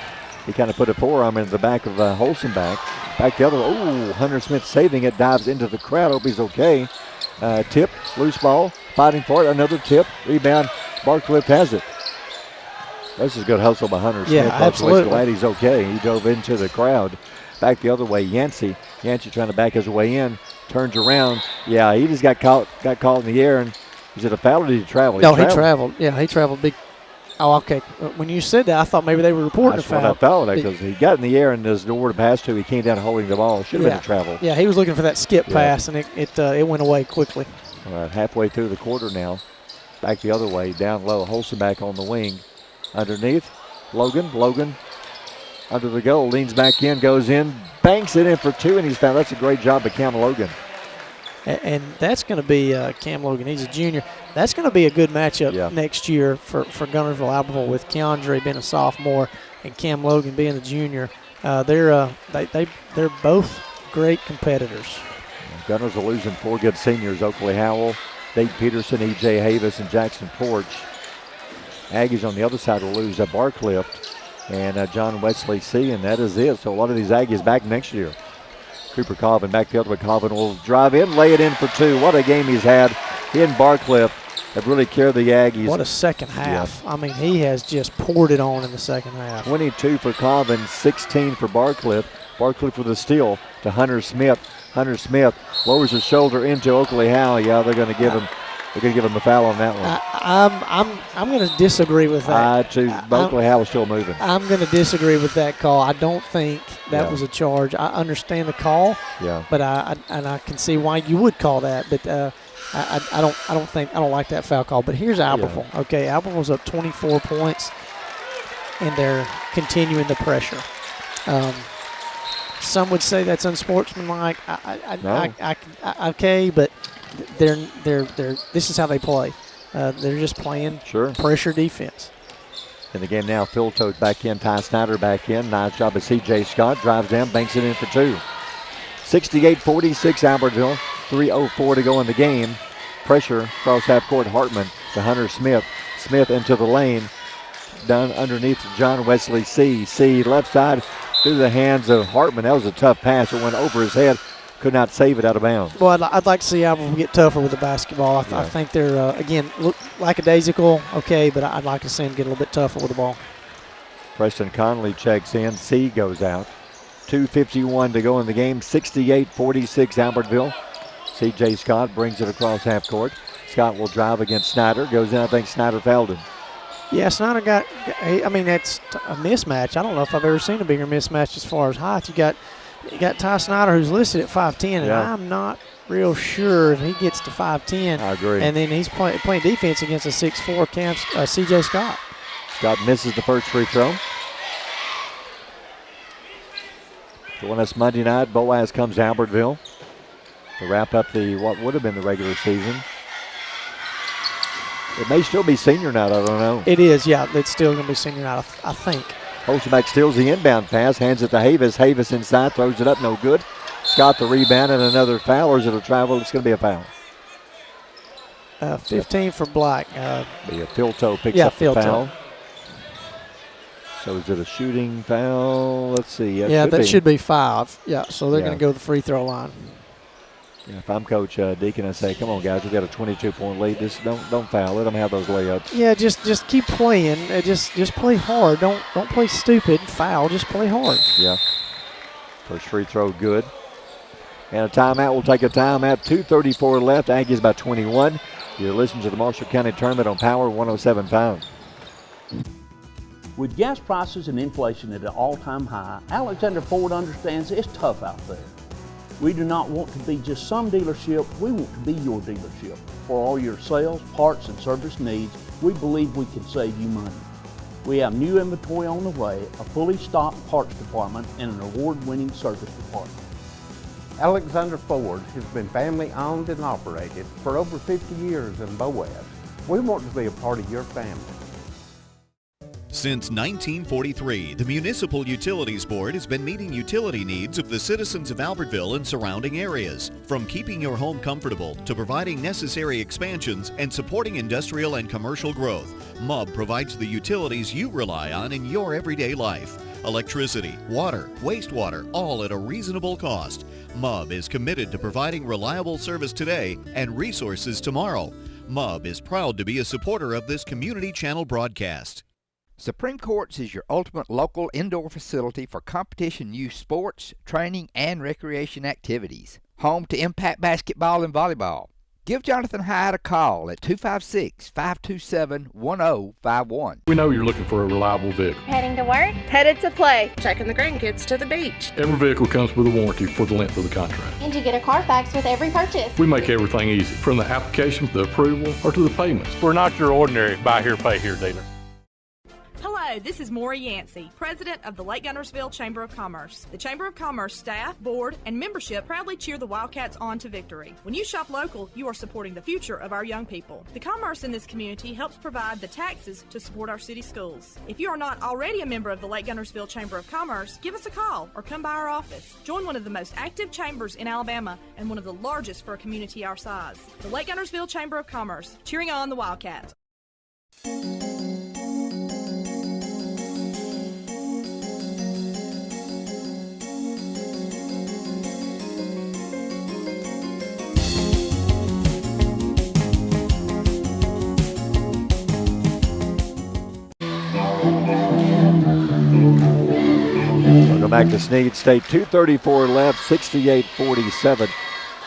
He kind of put a forearm into the back of Holson back. Back the other. Hunter Smith saving it. Dives into the crowd. Hope he's okay. Tip. Loose ball. Fighting for it. Another tip. Rebound. Barcliff has it. This is a good hustle by Hunter Smith. Yeah, absolutely. Glad he's okay. He dove into the crowd. Back the other way. Yancey trying to back his way in. Turns around. Yeah, he just got caught in the air. And is it a foul or did he travel? No, he traveled. Yeah, he traveled big. Oh, okay. When you said that, I thought maybe they were reporting a foul. That's what I thought, because he got in the air and there's nowhere to pass to. He came down holding the ball. Should have been a travel. Yeah, he was looking for that skip pass, and it went away quickly. All right, halfway through the quarter now. Back the other way, down low. Holson back on the wing. Underneath, Logan under the goal, leans back in, goes in, banks it in for two, and he's found. That's a great job by Cam Logan. And that's going to be Cam Logan. He's a junior. That's going to be a good matchup next year for Guntersville Albertville with Keandre being a sophomore and Cam Logan being a junior. They're both great competitors. Gunners are losing 4 good seniors: Oakley Howell, Nate Peterson, E.J. Havis, and Jackson Porch. Aggies on the other side will lose Barcliff and John Wesley C., and that is it. So a lot of these Aggies back next year. Cooper Colvin back the other way. Colvin will drive in, lay it in for two. What a game he's had. He and Barcliff have really carried the Aggies. What a second half. Yeah. I mean, he has just poured it on in the second half. 22 for Colvin, 16 for Barcliff. Barcliff with a steal to Hunter Smith. Hunter Smith lowers his shoulder into Oakley Howell. Yeah, they're going to give him We're going to give him a foul on that one. I'm going to disagree with that. Oakley Howell still moving. I'm going to disagree with that call. I don't think that was a charge. I understand the call. Yeah. But I can see why you would call that. But I don't like that foul call. But here's Albertville. Yeah. Okay, Albertville's up 24 points, and they're continuing the pressure. Some would say that's unsportsmanlike. Okay, but they're this is how they play. They're just playing pressure defense. In the game now, Phil Toad back in, Ty Snyder back in. Nice job of C.J. Scott. Drives down, banks it in for two. 68-46 Albertville. 3:04 to go in the game. Pressure across half court. Hartman to Hunter Smith. Smith into the lane. Done underneath John Wesley C. C left side through the hands of Hartman. That was a tough pass. It went over his head. Could not save it out of bounds. Well, I'd like to see Albertville get tougher with the basketball. I think they're, again, look lackadaisical, okay, but I'd like to see them get a little bit tougher with the ball. Preston Conley checks in. C goes out. 2:51 to go in the game. 68-46 Albertville. C.J. Scott brings it across half court. Scott will drive against Snyder. Goes in. I think Snyder fouled him. Yeah, Snyder got, I mean, that's a mismatch. I don't know if I've ever seen a bigger mismatch as far as height. You got Ty Snyder, who's listed at 5'10", and I'm not real sure if he gets to 5'10". I agree. And then he's playing defense against a 6'4" C.J. Scott. Scott misses the first free throw. So this Monday night, Boaz comes to Albertville to wrap up what would have been the regular season. It may still be senior night, I don't know. It is, yeah. It's still going to be senior night, I think. Holzenbeck steals the inbound pass, hands it to Havis. Havis inside, throws it up, no good. Scott the rebound and another foul, or is it a travel? It's going to be a foul. 15 for Black. Phil Toe picks up the foul. Toe. So is it a shooting foul? Let's see. That should be 5. Yeah, so they're going to go to the free throw line. Yeah, if I'm Coach Deacon, I say, come on, guys, we've got a 22-point lead. Just don't foul. Let them have those layups. Yeah, just keep playing. Just play hard. Don't play stupid. Foul. Just play hard. Yeah. First free throw, good. And a timeout. We'll take a timeout. 2:34 left. Aggies by 21. You're listening to the Marshall County Tournament on Power 107.5. With gas prices and inflation at an all-time high, Alexander Ford understands it's tough out there. We do not want to be just some dealership, we want to be your dealership. For all your sales, parts, and service needs, we believe we can save you money. We have new inventory on the way, a fully stocked parts department, and an award-winning service department. Alexander Ford has been family owned and operated for over 50 years in Boaz. We want to be a part of your family. Since 1943, the Municipal Utilities Board has been meeting utility needs of the citizens of Albertville and surrounding areas. From keeping your home comfortable to providing necessary expansions and supporting industrial and commercial growth, MUB provides the utilities you rely on in your everyday life. Electricity, water, wastewater, all at a reasonable cost. MUB is committed to providing reliable service today and resources tomorrow. MUB is proud to be a supporter of this community channel broadcast. Supreme Courts is your ultimate local indoor facility for competition youth sports, training, and recreation activities. Home to Impact Basketball and Volleyball. Give Jonathan Hyde a call at 256-527-1051. We know you're looking for a reliable vehicle. Heading to work? Headed to play. Taking the grandkids to the beach. Every vehicle comes with a warranty for the length of the contract. And you get a Carfax with every purchase. We make everything easy, from the application to the approval or to the payments. We're not your ordinary buy here, pay here dealer. Hello, this is Maury Yancey, President of the Lake Guntersville Chamber of Commerce. The Chamber of Commerce staff, board, and membership proudly cheer the Wildcats on to victory. When you shop local, you are supporting the future of our young people. The commerce in this community helps provide the taxes to support our city schools. If you are not already a member of the Lake Guntersville Chamber of Commerce, give us a call or come by our office. Join one of the most active chambers in Alabama and one of the largest for a community our size. The Lake Guntersville Chamber of Commerce, cheering on the Wildcats. We'll go back to Snead State. 2:34 left, 68-47.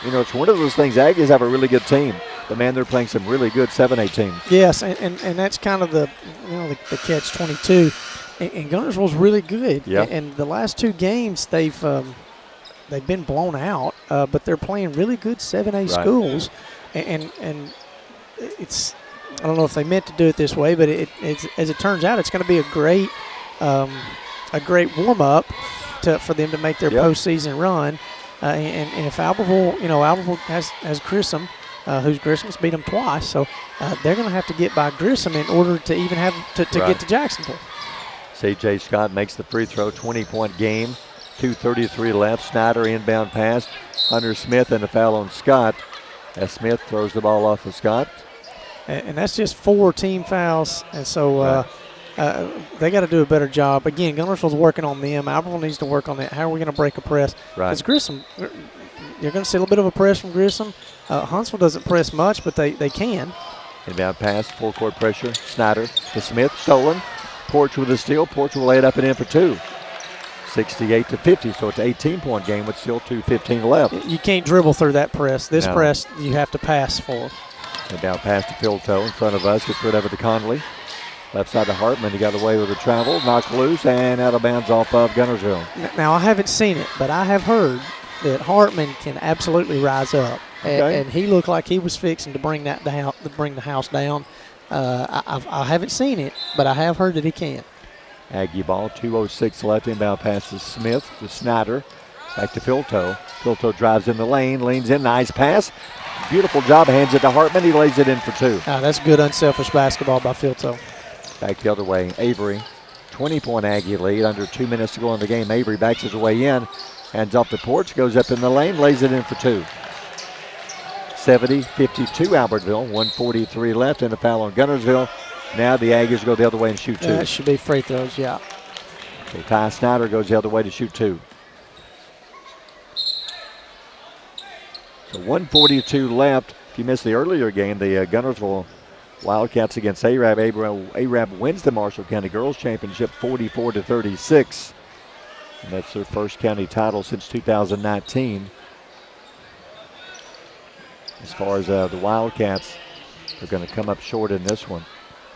You know, it's one of those things. Aggies have a really good team. But, man, they're playing some really good 7A teams. Yes, and that's kind of the catch-22. And Guntersville's really good. Yep. And the last 2 games, they've been blown out, but they're playing really good 7A schools. And it's, I don't know if they meant to do it this way, but it's, as it turns out, it's going to be a great warm-up for them to make their postseason run. And if Albertville has Grissom, who's Grissom's beat them twice, so they're going to have to get by Grissom in order to even have to get to Jacksonville. C.J. Scott makes the free throw, 20-point game, 2:33 left. Snyder inbound pass, Hunter Smith, and a foul on Scott as Smith throws the ball off of Scott. And that's just 4 team fouls, and so they got to do a better job. Again, Guntersville's working on them. Albertville needs to work on that. How are we going to break a press? Because Grissom, you're going to see a little bit of a press from Grissom. Huntsville doesn't press much, but they can. Inbound pass, full court pressure. Snyder to Smith, stolen. Porch with a steal. Porch will lay it up and in for 2. 68-50, so it's an 18-point game with still 2:15 left. You can't dribble through that press. This press, you have to pass for. Inbound pass to Filto in front of us. Gets rid of it to Conley. Left side to Hartman. He got away with a travel. Knocked loose and out of bounds off of Guntersville. Now, I haven't seen it, but I have heard that Hartman can absolutely rise up. Okay. And he looked like he was fixing to bring that down, to bring the house down. I haven't seen it, but I have heard that he can. Aggie ball, 2:06 left. Inbound pass to Smith to Snyder. Back to Filto. Filto drives in the lane, leans in, nice pass. Beautiful job, hands it to Hartman. He lays it in for 2. That's good unselfish basketball by Filto. Back the other way, Avery. 20-point Aggie lead, under 2 minutes to go in the game. Avery backs his way in, hands off the porch, goes up in the lane, lays it in for 2. 70-52 Albertville, 1:43 left, and a foul on Guntersville. Now the Aggies go the other way and shoot 2. That should be free throws, yeah. So Ty Snyder goes the other way to shoot 2. So 1:42 left. If you missed the earlier game, the Guntersville Wildcats against Arab. Arab wins the Marshall County Girls Championship 44-36. And that's their first county title since 2019. As far as the Wildcats, they're going to come up short in this one.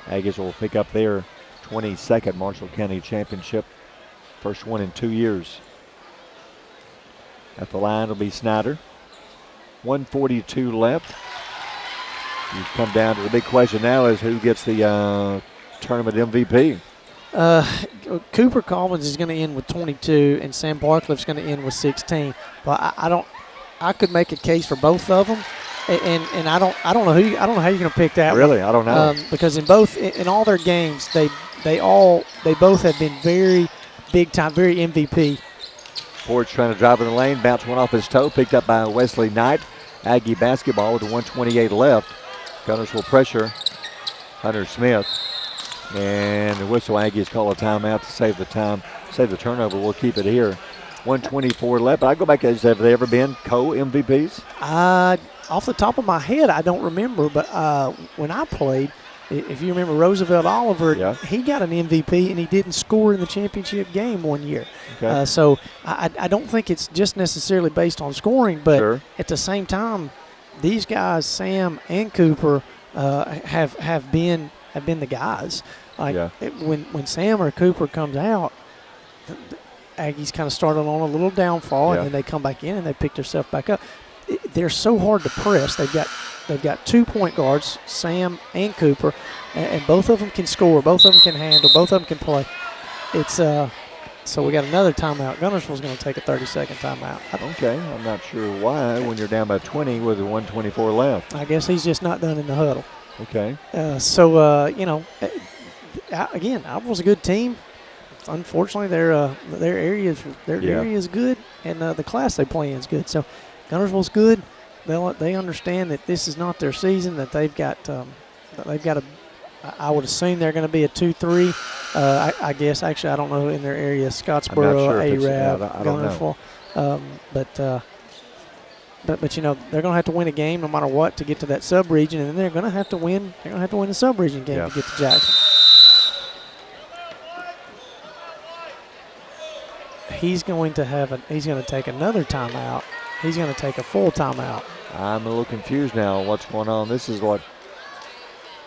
Aggies will pick up their 22nd Marshall County Championship. First one in 2 years. At the line will be Snyder. 1:42 left. You come down to the big question now is who gets the tournament MVP. Cooper Collins is going to end with 22, and Sam Barcliff's going to end with 16. But I could make a case for both of them, and I don't know how you're going to pick that. Really, one. I don't know. Because in all their games, they both have been very big time, very MVP. Porch trying to drive in the lane, bounce one off his toe, picked up by Wesley Knight. Aggie basketball with 1:28 left. Guntersville pressure. Hunter Smith. And the whistle, Aggies call a timeout to save the time, save the turnover. We'll keep it here. 1:24 left. But I go back and have they ever been co-MVPs? Off the top of my head, I don't remember. But when I played, if you remember Roosevelt Oliver, he got an MVP and he didn't score in the championship game one year. Okay. So I don't think it's just necessarily based on scoring, but at the same time, these guys, Sam and Cooper, have been the guys. When Sam or Cooper comes out, the Aggies kind of started on a little downfall, and then they come back in and they pick themselves back up. They're so hard to press. They've got 2 point guards, Sam and Cooper, and both of them can score. Both of them can handle. Both of them can play. It's so we got another timeout. Guntersville's going to take a 30-second timeout. Okay, I'm not sure why when you're down by 20 with 1:24 left. I guess he's just not done in the huddle. Okay. Again, Albertville's a good team. Unfortunately, their area is good, and the class they play in is good. So Guntersville's good. They understand that this is not their season. That they've got a. I would assume they're going to be a 2-3. I guess actually I don't know in their area, Scottsboro, Arab, Guntersville. But they're going to have to win a game no matter what to get to that sub-region, and then they're going to have to win. They're going to have to win the sub-region game to get to Jackson. He's going to take another timeout. He's going to take a full timeout. I'm a little confused now. What's going on? This is what,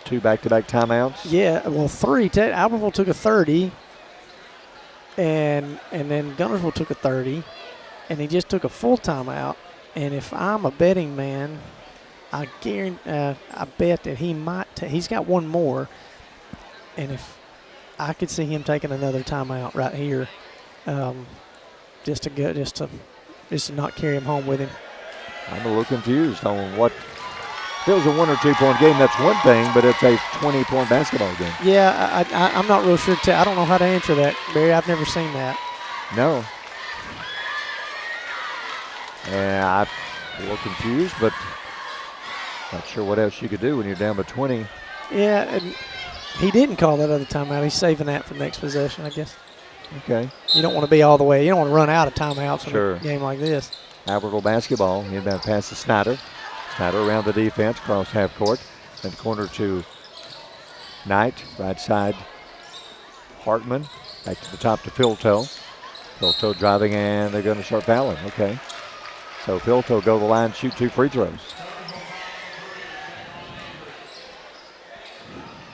2 back-to-back timeouts? Yeah, well, 3. Albertville took a 30, and then Guntersville took a 30, and he just took a full timeout. And if I'm a betting man, I bet that he might. He's got one more, and if I could see him taking another timeout right here, just to not carry him home with him. I'm a little confused on what. If it was a 1 or 2 point game, that's one thing, but it's a 20-point basketball game. Yeah, I'm not real sure. I don't know how to answer that, Barry. I've never seen that. No. And I'm a little confused, but not sure what else you could do when you're down by 20. Yeah, and he didn't call that other timeout. He's saving that for next possession, I guess. Okay. You don't want to be all the way. You don't want to run out of timeouts in Sure. a game like this. Albertville basketball. Inbound pass to Snyder. Snyder around the defense, cross half court. And corner to Knight. Right side, Hartman. Back to the top to Filto. Filto driving, and they're going to start fouling. Okay. So Filto go to the line, shoot 2 free throws.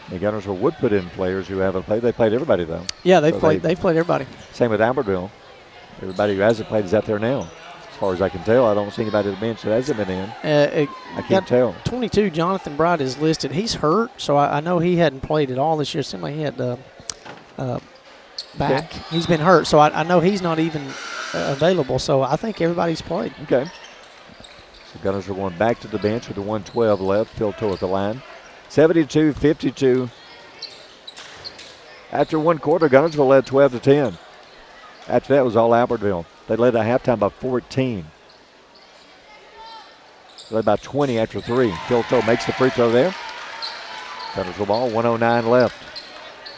The Guntersville would put in players who haven't played. They played everybody, though. Yeah, they've played everybody. Same with Albertville. Everybody who hasn't played is out there now. As far as I can tell, I don't see anybody at the bench that hasn't been in. I can't tell. 22, Jonathan Bright is listed. He's hurt, so I know he hadn't played at all this year. It seemed like he had back. Okay. He's been hurt, so I know he's not even available. So I think everybody's played. Okay. So Gunners are going back to the bench with the 1:12 left. Filto at the line. 72-52. After one quarter, Guntersville led 12-10. After that was all Albertville. They led at halftime by 14. Led by 20 after 3. Filto makes the free throw there. Guntersville ball, 1:09 left.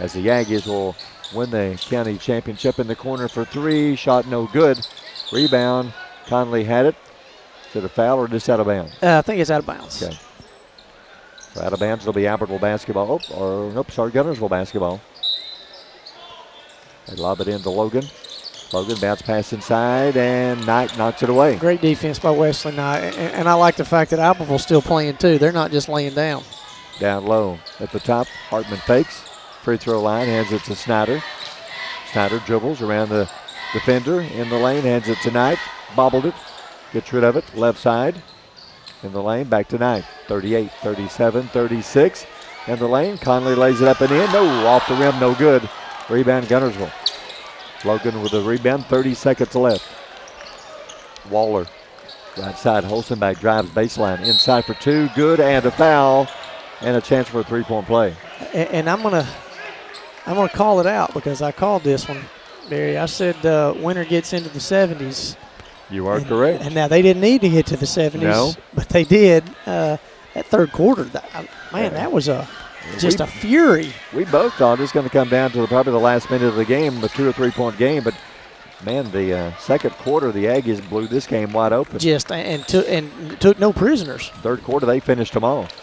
As the Aggies will win the county championship in the corner for 3. Shot no good. Rebound. Conley had it. Is it a foul or just out of bounds? I think it's out of bounds. Okay. So out of bounds will be Albertville basketball. Guntersville basketball. They lob it into Logan. Logan bounce pass inside, and Knight knocks it away. Great defense by Wesley Knight. And I like the fact that Albertville's still playing, too. They're not just laying down. Down low at the top, Hartman fakes. Free throw line, hands it to Snyder. Snyder dribbles around the defender in the lane, hands it to Knight. Bobbled it, gets rid of it, left side. In the lane, back to Knight. 38, 37, 36. In the lane, Conley lays it up and in. No, off the rim, no good. Rebound, Guntersville. Logan with the rebound, 30 seconds left. Waller, right side, Holstenbach drives baseline. Inside for 2, good, and a foul, and a chance for a 3-point play. And I'm gonna call it out because I called this one, Barry. I said winner gets into the 70s. You are correct. And now they didn't need to get to the 70s, but they did. That third quarter, that was a fury. We both thought it was going to come down to probably the last minute of the game, a 2 or 3 point game. But man, the second quarter, the Aggies blew this game wide open. And took no prisoners. Third quarter, they finished them off.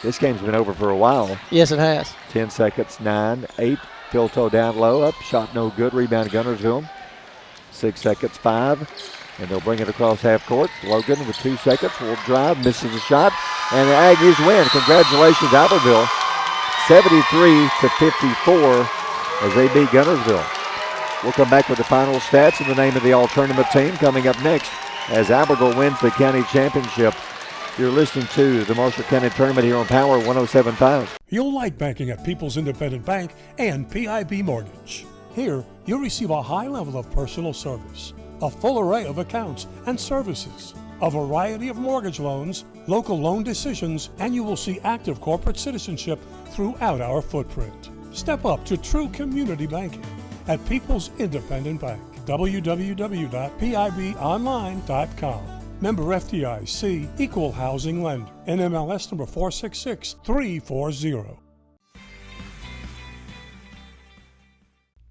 This game's been over for a while. Yes, it has. 10 seconds, 9, 8. Filto down low, up, shot no good. Rebound Guntersville. 6 seconds, 5. And they'll bring it across half court. Logan with 2 seconds will drive, misses a shot, and the Aggies win. Congratulations, Albertville. 73-54 as they beat Guntersville. We'll come back with the final stats and the name of the all-tournament team coming up next as Albertville wins the county championship. You're listening to the Marshall County Tournament here on Power 107.5. You'll like banking at People's Independent Bank and PIB Mortgage. Here, you'll receive a high level of personal service, a full array of accounts and services, a variety of mortgage loans, local loan decisions, and you will see active corporate citizenship throughout our footprint. Step up to true community banking at People's Independent Bank. www.pibonline.com. Member FDIC, Equal Housing Lender. NMLS number 466340.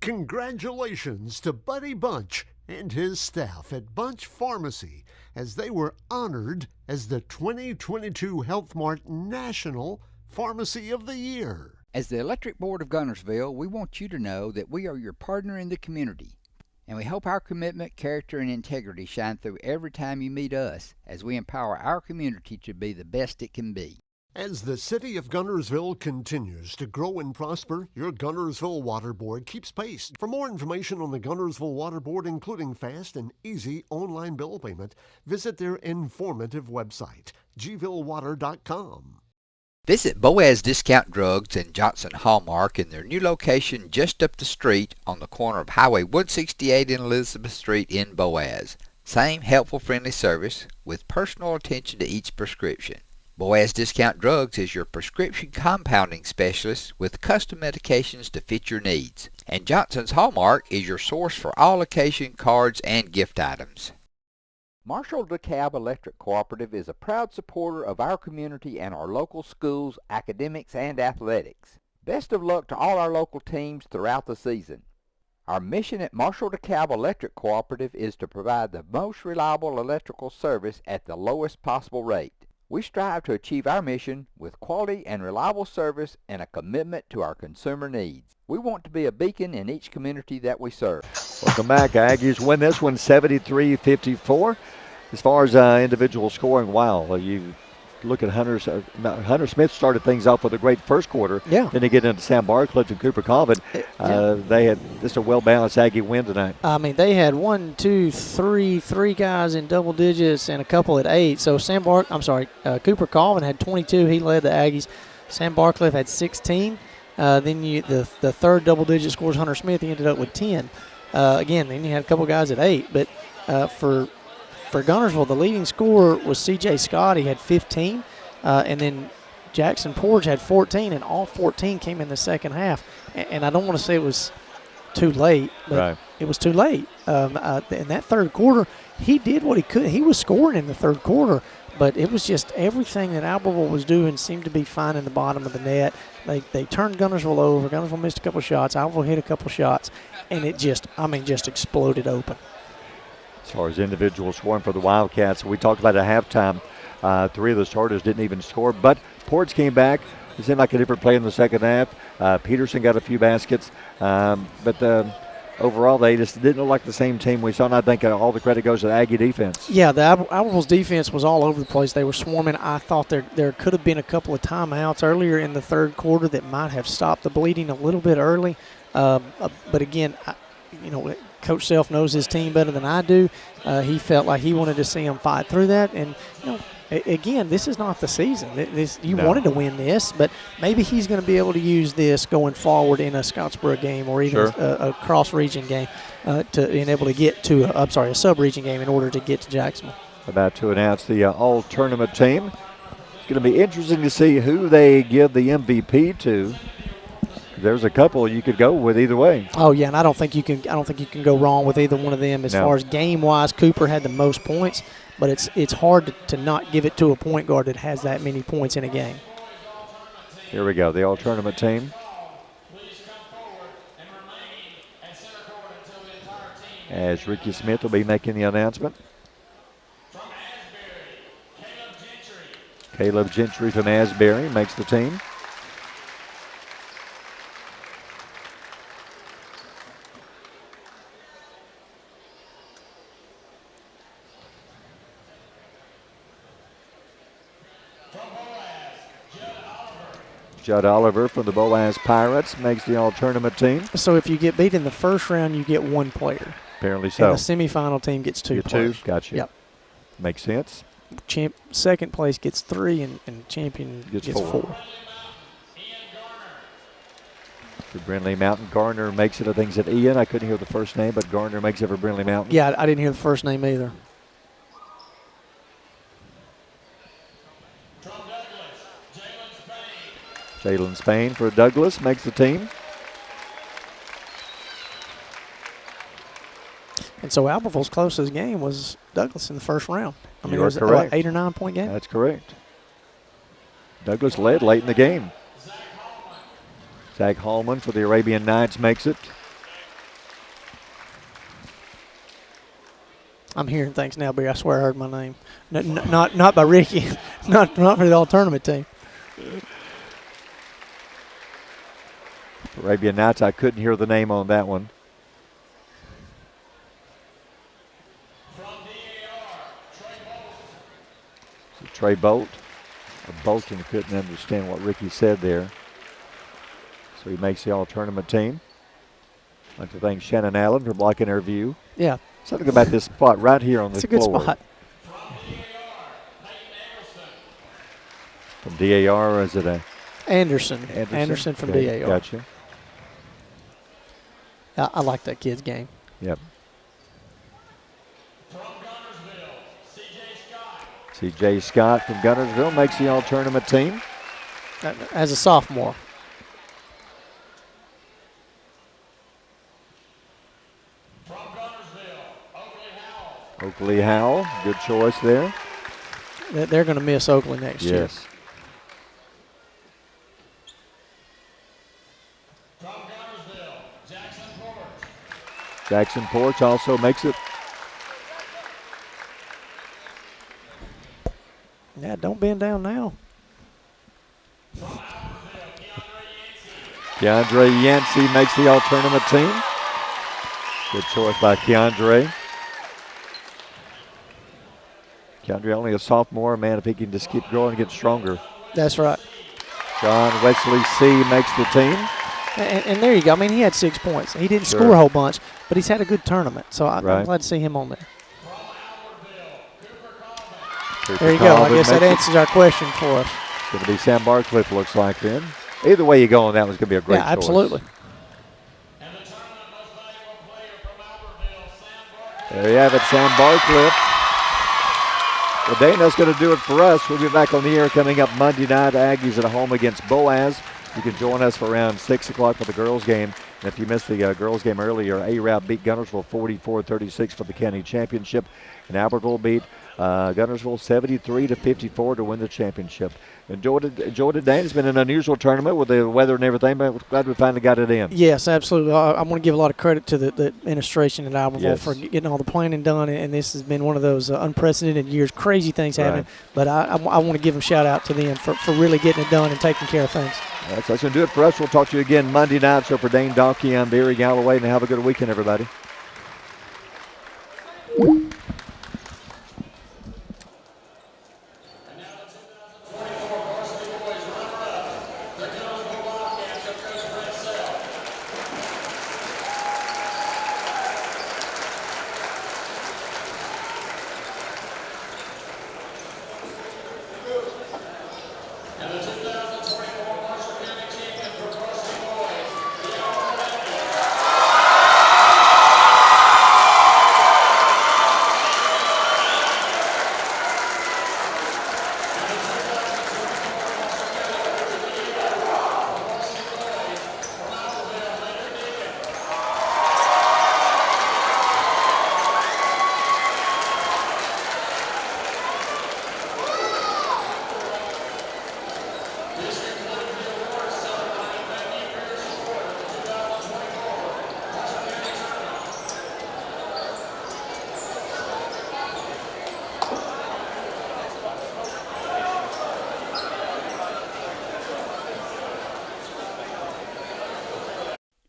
Congratulations to Buddy Bunch and his staff at Bunch Pharmacy as they were honored as the 2022 Health Mart National Pharmacy of the Year. As the Electric Board of Guntersville, we want you to know that we are your partner in the community. And we hope our commitment, character, and integrity shine through every time you meet us as we empower our community to be the best it can be. As the city of Guntersville continues to grow and prosper, your Guntersville Water Board keeps pace. For more information on the Guntersville Water Board, including fast and easy online bill payment, visit their informative website, gvillewater.com. Visit Boaz Discount Drugs and Johnson Hallmark in their new location just up the street on the corner of Highway 168 and Elizabeth Street in Boaz. Same helpful, friendly service with personal attention to each prescription. Boaz Discount Drugs is your prescription compounding specialist with custom medications to fit your needs. And Johnson's Hallmark is your source for all occasion cards and gift items. Marshall DeKalb Electric Cooperative is a proud supporter of our community and our local schools, academics, and athletics. Best of luck to all our local teams throughout the season. Our mission at Marshall DeKalb Electric Cooperative is to provide the most reliable electrical service at the lowest possible rate. We strive to achieve our mission with quality and reliable service and a commitment to our consumer needs. We want to be a beacon in each community that we serve. Welcome back. Aggies win this one 73-54. As far as individual scoring, wow, you look at Hunter Smith started things off with a great first quarter. Yeah. Then you get into Sam Barcliffe and Cooper Colvin. They had just a well-balanced Aggie win tonight. I mean, they had three guys in double digits and a couple at 8. So Cooper Colvin had 22. He led the Aggies. Sam Barcliffe had 16. Then the third double-digit scores, Hunter Smith, he ended up with 10. Again, then you had a couple guys at 8. But for Guntersville, the leading scorer was C.J. Scott. He had 15. And then Jackson Porge had 14, and all 14 came in the second half. And I don't want to say it was too late, but it was too late. In that third quarter, he did what he could. He was scoring in the third quarter, but it was just everything that Albertville was doing seemed to be finding the bottom of the net. They turned Guntersville over. Guntersville missed a couple shots. Albertville hit a couple shots, and it just exploded open. As far as individual scoring for the Wildcats, we talked about at halftime. 3 of the starters didn't even score, but Ports came back. It seemed like a different play in the second half. Peterson got a few baskets, but overall they just didn't look like the same team we saw, and I think all the credit goes to the Aggie defense. Yeah, the Albertville's defense was all over the place. They were swarming. I thought there could have been a couple of timeouts earlier in the third quarter that might have stopped the bleeding a little bit early. But again, Coach Self knows his team better than I do. He felt like he wanted to see them fight through that. And, again, this is not the season. You wanted to win this, but maybe he's going to be able to use this going forward in a Scottsboro game or even a cross-region game to be able to get to a sub-region game in order to get to Jacksonville. About to announce the all-tournament team. It's going to be interesting to see who they give the MVP to. There's a couple you could go with either way. Oh yeah, and I don't think you can go wrong with either one of them. As far as game-wise, Cooper had the most points, but it's hard to not give it to a point guard that has that many points in a game. Here we go, the all-tournament team. As Ricky Smith will be making the announcement. Caleb Gentry from Asbury makes the team. Judd Oliver from the Boaz Pirates makes the all-tournament team. So if you get beat in the first round, you get one player. Apparently so. And the semifinal team gets 2 players. Gotcha. Yep. Makes sense. Second place gets 3, and champion gets 4. For Brindley Mountain, Garner makes it. I think it's Ian. I couldn't hear the first name, but Garner makes it for Brindley Mountain. Yeah, I didn't hear the first name either. Jalen Spain for Douglas makes the team. And so Albertville's closest game was Douglas in the first round. I mean, You it was are correct. an 8 or 9 point game. That's correct. Douglas led late in the game. Zach Hallman for the Arabian Knights makes it. I'm hearing things now, but I swear I heard my name. Not by Ricky, not for the all-tournament team. Arabian Knights, I couldn't hear the name on that one. Trey Bolton couldn't understand what Ricky said there. So he makes the all-tournament team. I'd like to thank Shannon Allen for blocking our view. Yeah. Something about this spot right here on this floor. It's a good spot. From DAR, or is it a Anderson from okay, DAR. Gotcha. I like that kid's game. Yep. C.J. Scott from Guntersville makes the all-tournament team. As a sophomore. Oakley Howell, good choice there. They're going to miss Oakley next year. Yes. Jackson Porch also makes it. Yeah, don't bend down now. Keandre Yancey makes the all-tournament team. Good choice by Keandre. Keandre only a sophomore, man, if he can just keep growing and get stronger. That's right. John Wesley C. makes the team. And there you go. I mean, he had 6 points. He didn't score a whole bunch, but he's had a good tournament. So I'm glad to see him on there. There you go. I guess that answers our question for us. It's going to be Sam Barcliffe, looks like, then. Either way you go on that one's going to be a great choice. Yeah, absolutely. There you have it, Sam Barcliffe. Well, Dana's going to do it for us. We'll be back on the air coming up Monday night. Aggies at home against Boaz. You can join us for around 6 o'clock for the girls' game. And if you missed the girls' game earlier, A-Route beat Guntersville 44-36 for the county championship. And Albertville beat Guntersville 73-54 to win the championship. Enjoyed it today. It's been an unusual tournament with the weather and everything, but glad we finally got it in. Yes, absolutely. I want to give a lot of credit to the administration at Albertville for getting all the planning done, and this has been one of those unprecedented years. Crazy things happening, but I want to give them shout out to them for really getting it done and taking care of things. That's going to do it for us. We'll talk to you again Monday night. So for Dane Donkey, I'm Barry Galloway, and have a good weekend, everybody.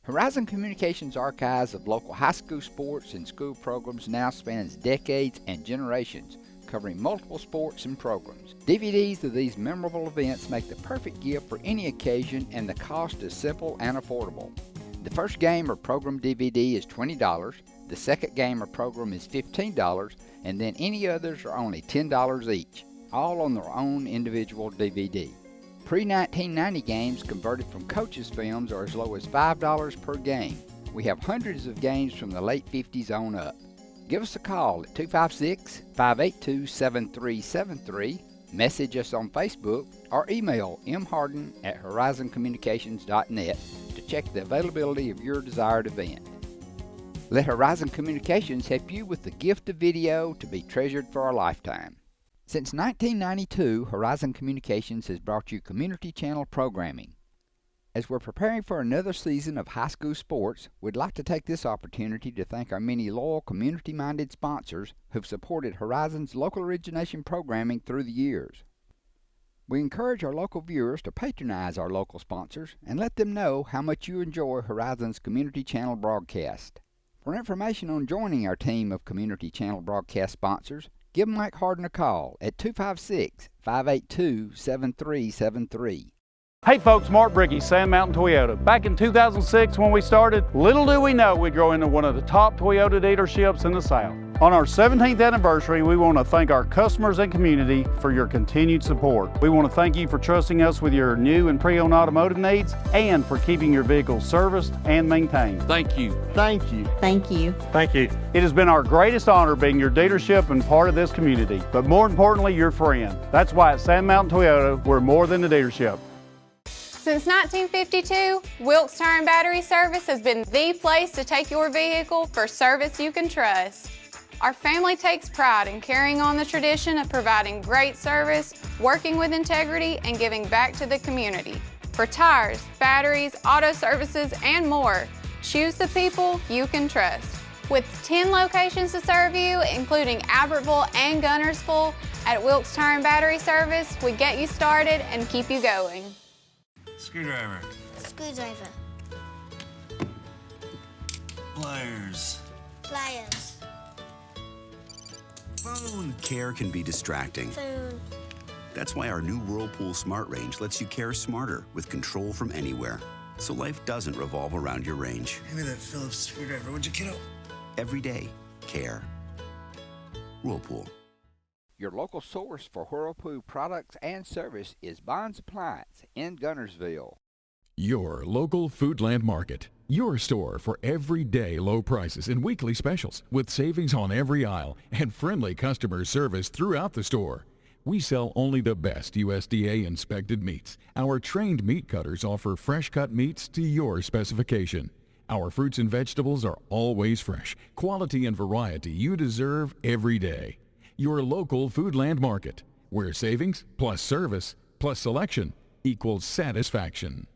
Horizon Communications' archives of local high school sports and school programs now spans decades and generations, covering multiple sports and programs. DVDs of these memorable events make the perfect gift for any occasion, and the cost is simple and affordable. The first game or program DVD is $20, the second game or program is $15, and then any others are only $10 each, all on their own individual DVD. Pre-1990 games converted from coaches' films are as low as $5 per game. We have hundreds of games from the late 50s on up. Give us a call at 256-582-7373, message us on Facebook, or email mharden@horizoncommunications.net to check the availability of your desired event. Let Horizon Communications help you with the gift of video to be treasured for a lifetime. Since 1992, Horizon Communications has brought you community channel programming. As we're preparing for another season of high school sports, we'd like to take this opportunity to thank our many loyal community-minded sponsors who've supported Horizon's local origination programming through the years. We encourage our local viewers to patronize our local sponsors and let them know how much you enjoy Horizon's community channel broadcast. For information on joining our team of community channel broadcast sponsors, Give Mike Harden a call at 256-582-7373. Hey folks, Mark Bricky, Sand Mountain Toyota. Back in 2006 when we started, little do we know we'd grow into one of the top Toyota dealerships in the South. On our 17th anniversary, we want to thank our customers and community for your continued support. We want to thank you for trusting us with your new and pre-owned automotive needs and for keeping your vehicles serviced and maintained. Thank you. Thank you. Thank you. Thank you. It has been our greatest honor being your dealership and part of this community, but more importantly, your friend. That's why at Sand Mountain Toyota, we're more than a dealership. Since 1952, Wilkes Tire and Battery Service has been the place to take your vehicle for service you can trust. Our family takes pride in carrying on the tradition of providing great service, working with integrity, and giving back to the community. For tires, batteries, auto services, and more, choose the people you can trust. With 10 locations to serve you, including Albertville and Guntersville, at Wilkes Tire and Battery Service, we get you started and keep you going. Screwdriver. Screwdriver. Pliers. Pliers. Phone. Care can be distracting. Phone. That's why our new Whirlpool Smart Range lets you care smarter with control from anywhere. So life doesn't revolve around your range. Give me that Phillips screwdriver, would you, kiddo? Every day, care. Whirlpool. Your local source for Whirlpool products and service is Bond's Appliance in Guntersville. Your local Foodland Market. Your store for everyday low prices and weekly specials with savings on every aisle and friendly customer service throughout the store. We sell only the best USDA inspected meats. Our trained meat cutters offer fresh cut meats to your specification. Our fruits and vegetables are always fresh, quality and variety you deserve every day. Your local Foodland Market, where savings plus service plus selection equals satisfaction.